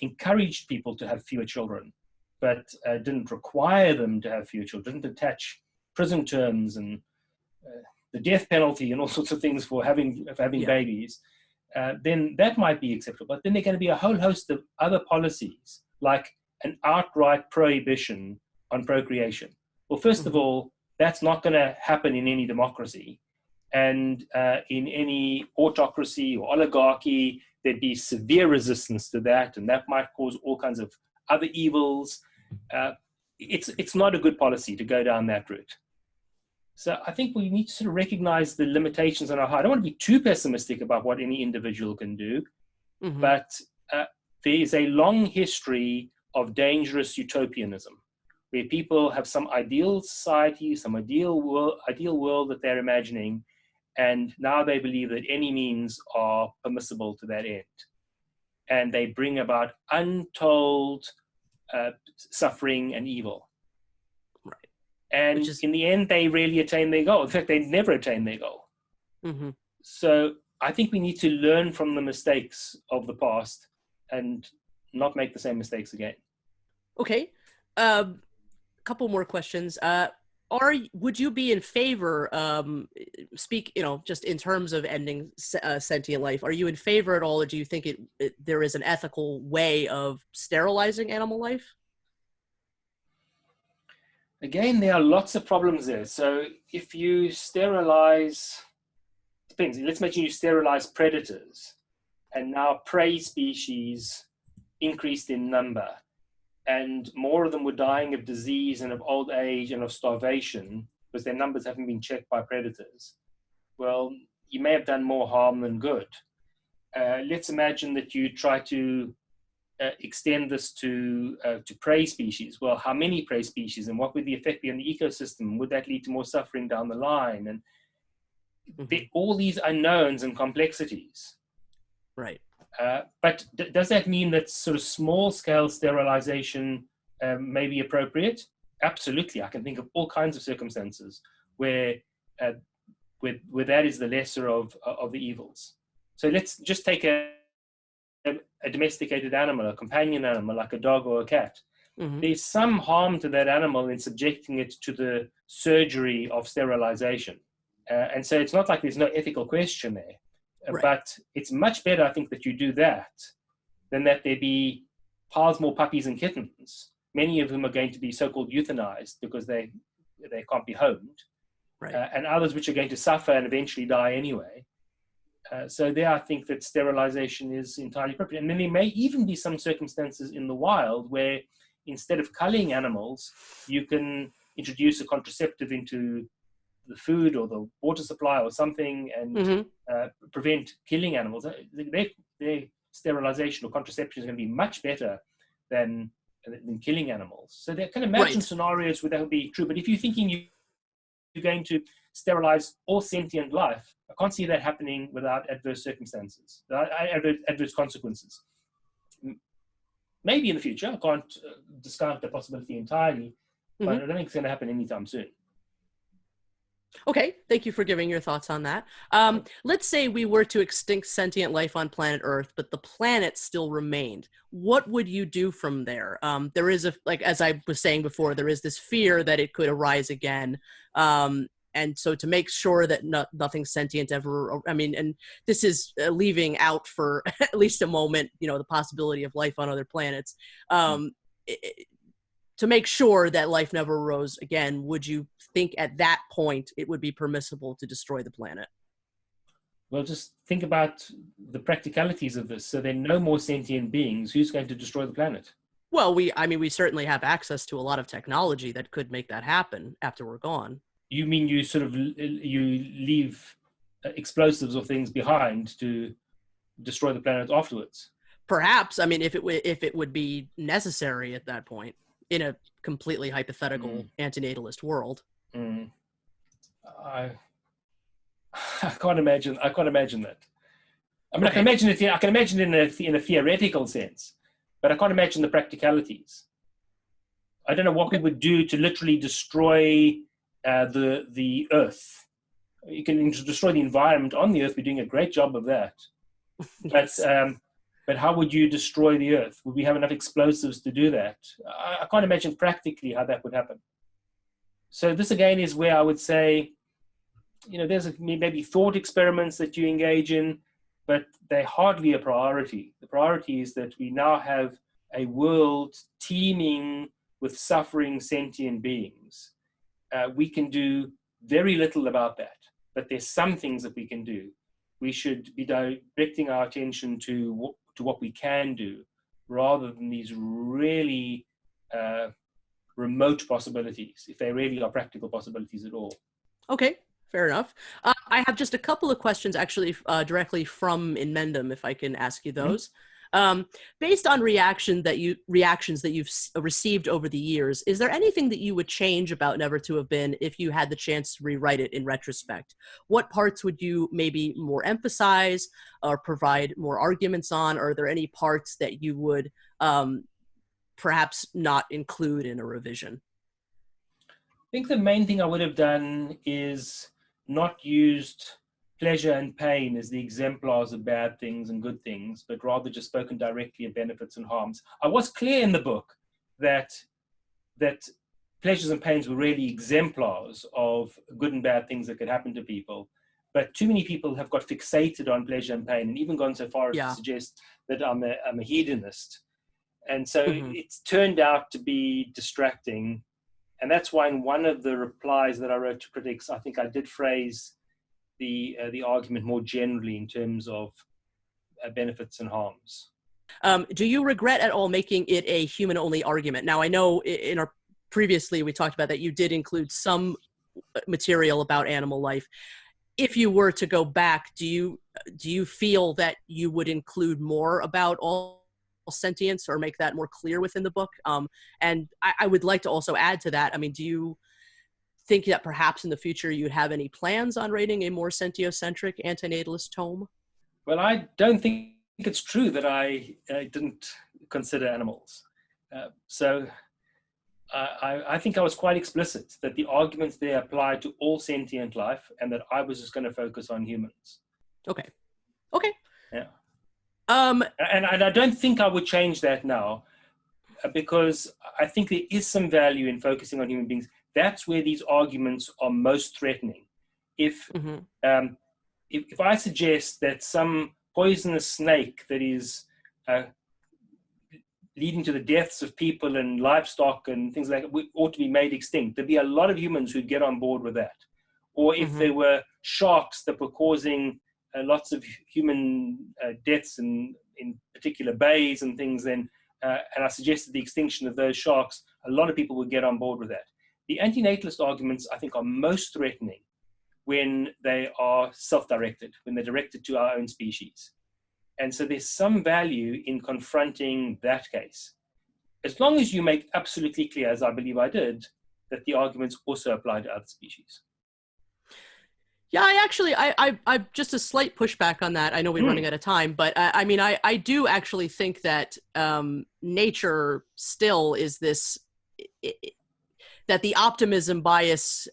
S2: encouraged people to have fewer children, but didn't require them to have fewer children, didn't attach prison terms and the death penalty and all sorts of things for having babies. Then that might be acceptable. But then there are going to be a whole host of other policies, like an outright prohibition on procreation. Well, first of all, that's not going to happen in any democracy. And in any autocracy or oligarchy, there'd be severe resistance to that, and that might cause all kinds of other evils. It's not a good policy to go down that route. So I think we need to sort of recognize the limitations on our heart. I don't want to be too pessimistic about what any individual can do, but there is a long history of dangerous utopianism, where people have some ideal society, some ideal world that they're imagining, and now they believe that any means are permissible to that end. And they bring about untold suffering and evil.
S1: Right.
S2: And in the end, they rarely attain their goal. In fact, they never attain their goal. So I think we need to learn from the mistakes of the past and not make the same mistakes again.
S1: Okay. Couple more questions. Would you be in favor, just in terms of ending sentient life, are you in favor at all, or do you think there is an ethical way of sterilizing animal life?
S2: Again, there are lots of problems there. So if you sterilize, depends, let's imagine you sterilize predators, and now prey species increased in number, and more of them were dying of disease and of old age and of starvation because their numbers haven't been checked by predators. Well, you may have done more harm than good. Let's imagine that you try to extend this to prey species. Well, how many prey species, and what would the effect be on the ecosystem? Would that lead to more suffering down the line? And all these unknowns and complexities.
S1: Right.
S2: But does that mean that sort of small-scale sterilization may be appropriate? Absolutely. I can think of all kinds of circumstances where that is the lesser of the evils. So let's just take a domesticated animal, a companion animal, like a dog or a cat. There's some harm to that animal in subjecting it to the surgery of sterilization. And so it's not like there's no ethical question there.
S1: Right.
S2: But it's much better, I think, that you do that than that there be piles more puppies and kittens, many of whom are going to be so-called euthanized because they can't be homed,
S1: Right.
S2: and others which are going to suffer and eventually die anyway. So there, I think that sterilization is entirely appropriate. And then there may even be some circumstances in the wild where instead of culling animals, you can introduce a contraceptive into the food or the water supply or something and prevent killing animals. Their sterilization or contraception is going to be much better than killing animals. So there can imagine scenarios where that would be true. But if you're thinking you're going to sterilize all sentient life, I can't see that happening without adverse circumstances, adverse consequences. Maybe in the future, I can't discount the possibility entirely, but I don't think it's going to happen anytime soon.
S1: Okay, thank you for giving your thoughts on that. Let's say we were to extinct sentient life on planet Earth, but the planet still remained. What would you do from there? There is like as I was saying before, there is this fear that it could arise again. And so to make sure that nothing sentient ever, and this is leaving out for at least a moment, the possibility of life on other planets. To make sure that life never arose again, would you think at that point it would be permissible to destroy the planet?
S2: Well, just think about the practicalities of this. So there are no more sentient beings. Who's going to destroy the planet?
S1: Well, we certainly have access to a lot of technology that could make that happen after we're gone.
S2: You mean you leave explosives or things behind to destroy the planet afterwards?
S1: Perhaps. If it would be necessary at that point. In a completely hypothetical antinatalist world.
S2: I can't imagine that. I can imagine it. I can imagine it in a theoretical sense, but I can't imagine the practicalities. I don't know what we would do to literally destroy the Earth. You can destroy the environment on the Earth. We're doing a great job of that. Yes. But how would you destroy the Earth? Would we have enough explosives to do that? I can't imagine practically how that would happen. So this again is where I would say, there's maybe thought experiments that you engage in, but they're hardly a priority. The priority is that we now have a world teeming with suffering sentient beings. We can do very little about that, but there's some things that we can do. We should be directing our attention to what we can do, rather than these really remote possibilities, if they really are practical possibilities at all.
S1: Okay, fair enough. I have just a couple of questions actually directly from in Mendham, if I can ask you those. Based on reactions that you've received over the years, is there anything that you would change about Never to Have Been if you had the chance to rewrite it in retrospect? What parts would you maybe more emphasize or provide more arguments on? Or are there any parts that you would perhaps not include in a revision?
S2: I think the main thing I would have done is not used pleasure and pain as the exemplars of bad things and good things, but rather just spoken directly of benefits and harms. I was clear in the book that pleasures and pains were really exemplars of good and bad things that could happen to people. But too many people have got fixated on pleasure and pain, and even gone so far as to suggest that I'm a hedonist. And so it's turned out to be distracting. And that's why in one of the replies that I wrote to critics, I think I did phrase the argument more generally in terms of benefits and harms.
S1: Do you regret at all making it a human-only argument? Now, I know previously we talked about that you did include some material about animal life. If you were to go back, do you feel that you would include more about all sentience or make that more clear within the book? And I would like to also add to that, do you think that perhaps in the future you'd have any plans on writing a more sentiocentric antinatalist tome?
S2: Well, I don't think it's true that I didn't consider animals. So I think I was quite explicit that the arguments there apply to all sentient life and that I was just going to focus on humans.
S1: Okay.
S2: Yeah. And I don't think I would change that now, because I think there is some value in focusing on human beings. That's where these arguments are most threatening. If,
S1: Mm-hmm.
S2: if I suggest that some poisonous snake that is leading to the deaths of people and livestock and things like that ought to be made extinct, there'd be a lot of humans who'd get on board with that. Or if there were sharks that were causing lots of human deaths in particular bays and things, then and I suggested the extinction of those sharks, a lot of people would get on board with that. The antinatalist arguments, I think, are most threatening when they are self-directed, when they're directed to our own species. And so there's some value in confronting that case, as long as you make absolutely clear, as I believe I did, that the arguments also apply to other species.
S1: Yeah, I just a slight pushback on that. I know we're running out of time, but I mean, I do actually think that nature still is this, that the optimism bias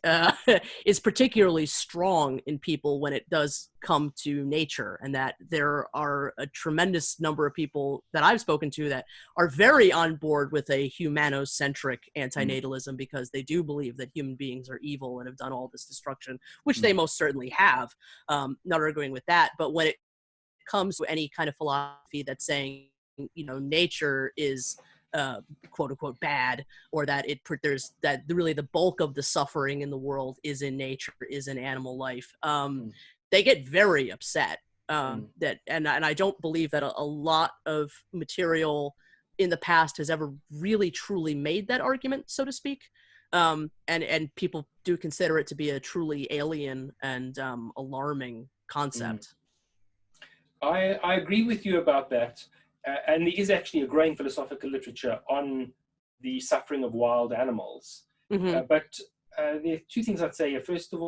S1: is particularly strong in people when it does come to nature, and that there are a tremendous number of people that I've spoken to that are very on board with a humanocentric antinatalism because they do believe that human beings are evil and have done all this destruction, which they most certainly have. Not arguing with that, but when it comes to any kind of philosophy that's saying, you know, nature is quote unquote bad, or that there's that really the bulk of the suffering in the world is in nature, is in animal life, they get very upset. That and I don't believe that a lot of material in the past has ever really truly made that argument, so to speak. And people do consider it to be a truly alien and alarming concept.
S2: I agree with you about that. And there is actually a growing philosophical literature on the suffering of wild animals. But there are two things I'd say here. First of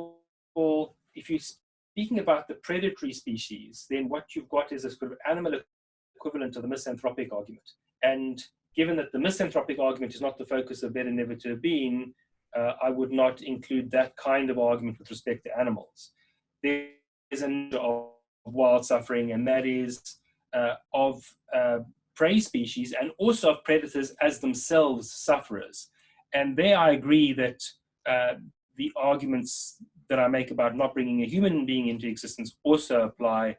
S2: all, if you're speaking about the predatory species, then what you've got is a sort of animal equivalent to the misanthropic argument. And given that the misanthropic argument is not the focus of Better Never to Have Been, I would not include that kind of argument with respect to animals. There is a nature of wild suffering, and that is of prey species and also of predators as themselves sufferers. And there I agree that the arguments that I make about not bringing a human being into existence also apply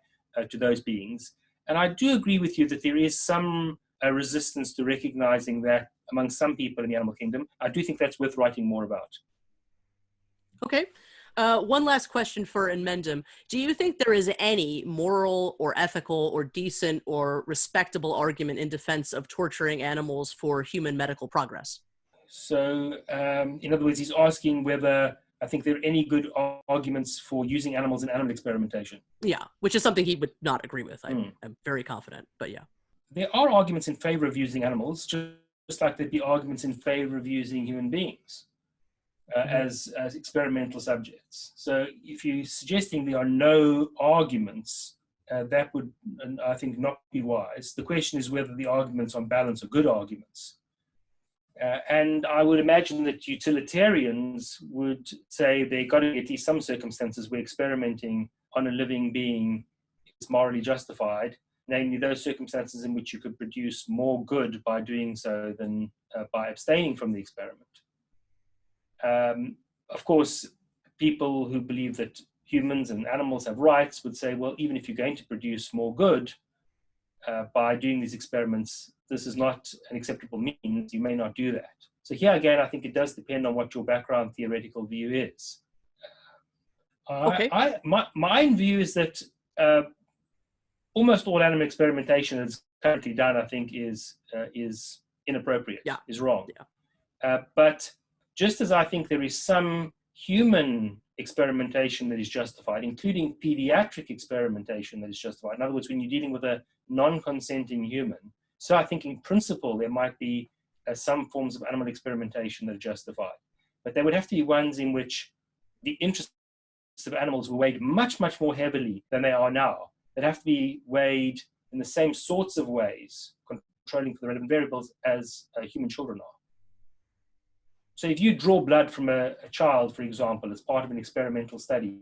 S2: to those beings. And I do agree with you that there is some resistance to recognizing that among some people in the animal kingdom. I do think that's worth writing more about.
S1: Okay. One last question for Mendham. Do you think there is any moral or ethical or decent or respectable argument in defense of torturing animals for human medical progress?
S2: So, in other words, he's asking whether I think there are any good arguments for using animals in animal experimentation.
S1: Yeah, which is something he would not agree with. I'm very confident, but yeah.
S2: There are arguments in favor of using animals, just like there'd be arguments in favor of using human beings. As experimental subjects. So if you're suggesting there are no arguments, that would, I think, not be wise. The question is whether the arguments on balance are good arguments. And I would imagine that utilitarians would say they've got to be at least some circumstances where experimenting on a living being is morally justified, namely those circumstances in which you could produce more good by doing so than by abstaining from the experiment. Of course, people who believe that humans and animals have rights would say, well, even if you're going to produce more good by doing these experiments, this is not an acceptable means. You may not do that. So here again, I think it does depend on what your background theoretical view is.
S1: Okay.
S2: My view is that almost all animal experimentation that's currently done, I think, is inappropriate, is wrong. But just as I think there is some human experimentation that is justified, including pediatric experimentation that is justified. In other words, when you're dealing with a non-consenting human. So I think in principle, there might be some forms of animal experimentation that are justified. But they would have to be ones in which the interests of animals were weighed much, much more heavily than they are now. They'd have to be weighed in the same sorts of ways, controlling for the relevant variables as human children are. So if you draw blood from a child, for example, as part of an experimental study,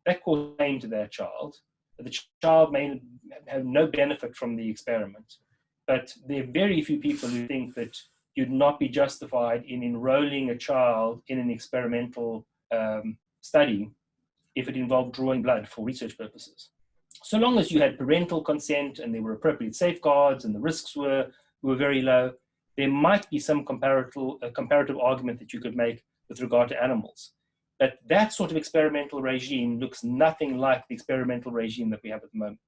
S2: that causes pain to that child. The child may have no benefit from the experiment, but there are very few people who think that you'd not be justified in enrolling a child in an experimental study if it involved drawing blood for research purposes. So long as you had parental consent and there were appropriate safeguards and the risks were very low, there might be some comparative argument that you could make with regard to animals. But that sort of experimental regime looks nothing like the experimental regime that we have at the moment.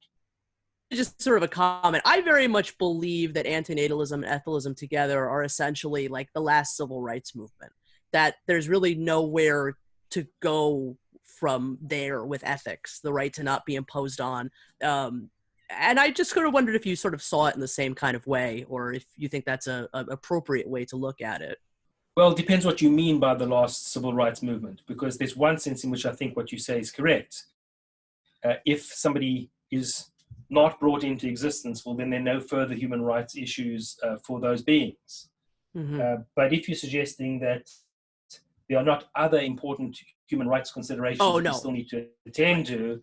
S1: Just sort of a comment. I very much believe that antinatalism and ethicalism together are essentially like the last civil rights movement, that there's really nowhere to go from there with ethics, the right to not be imposed on. And I just sort of wondered if you sort of saw it in the same kind of way, or if you think that's an appropriate way to look at it.
S2: Well, it depends what you mean by the last civil rights movement, because there's one sense in which I think what you say is correct. If somebody is not brought into existence, well, then there are no further human rights issues for those beings.
S1: Mm-hmm.
S2: But if you're suggesting that there are not other important human rights considerations that you still need to attend to,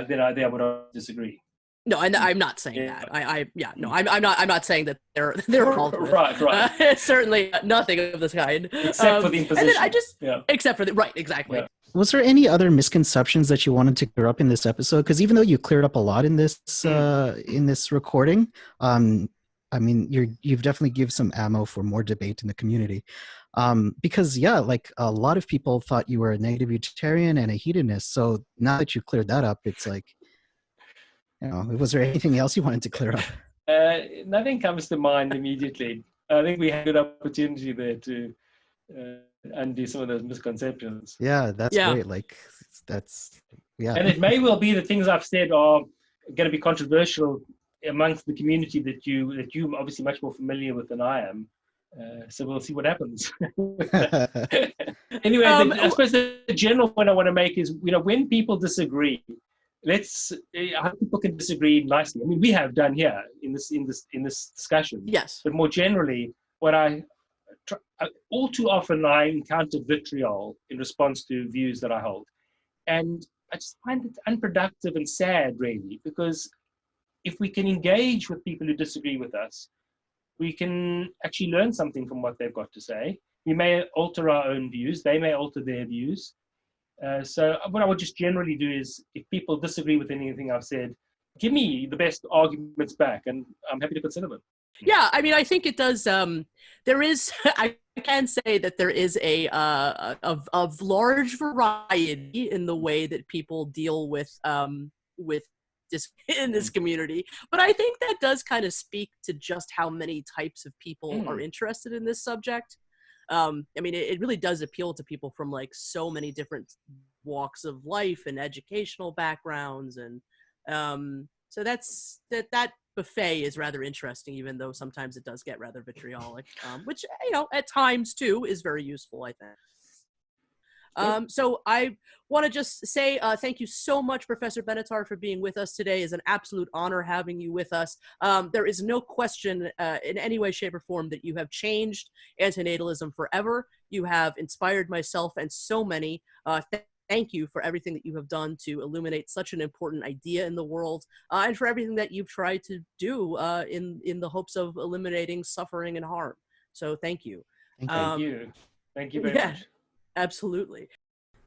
S2: then I would disagree.
S1: No, I'm not saying that. I'm not saying that they're called
S2: right.
S1: Certainly nothing of this kind,
S2: except for the imposition.
S1: And then except for exactly.
S2: Yeah.
S3: Was there any other misconceptions that you wanted to clear up in this episode? Because even though you cleared up a lot in this recording, I mean, you've definitely given some ammo for more debate in the community. Because like a lot of people thought you were a negative utilitarian and a hedonist. So now that you cleared that up, it's like, was there anything else you wanted to clear up?
S2: Nothing comes to mind immediately. I think we had a good opportunity there to undo some of those misconceptions.
S3: Yeah, that's great. Like,
S2: And it may well be that things I've said are going to be controversial amongst the community that you're obviously much more familiar with than I am. So we'll see what happens. Anyway, I suppose the general point I want to make is, when people disagree, how people can disagree nicely. I mean, we have done here in this discussion.
S1: Yes.
S2: But more generally, all too often I encounter vitriol in response to views that I hold, and I just find it unproductive and sad, really, because if we can engage with people who disagree with us, we can actually learn something from what they've got to say. We may alter our own views; they may alter their views. So what I would just generally do is, if people disagree with anything I've said, give me the best arguments back, and I'm happy to consider them.
S1: Yeah, I mean, I think it does. There is, I can say that there is of large variety in the way that people deal with in this community. But I think that does kind of speak to just how many types of people are interested in this subject. I mean, it really does appeal to people from like so many different walks of life and educational backgrounds, and so that buffet is rather interesting, even though sometimes it does get rather vitriolic, which at times too is very useful, I think. So I want to just say thank you so much, Professor Benatar, for being with us today. It's an absolute honor having you with us. There is no question in any way, shape, or form that you have changed antinatalism forever. You have inspired myself and so many. Thank you for everything that you have done to illuminate such an important idea in the world, and for everything that you've tried to do in the hopes of eliminating suffering and harm. So thank you.
S2: Thank you. Thank you very much.
S1: Absolutely.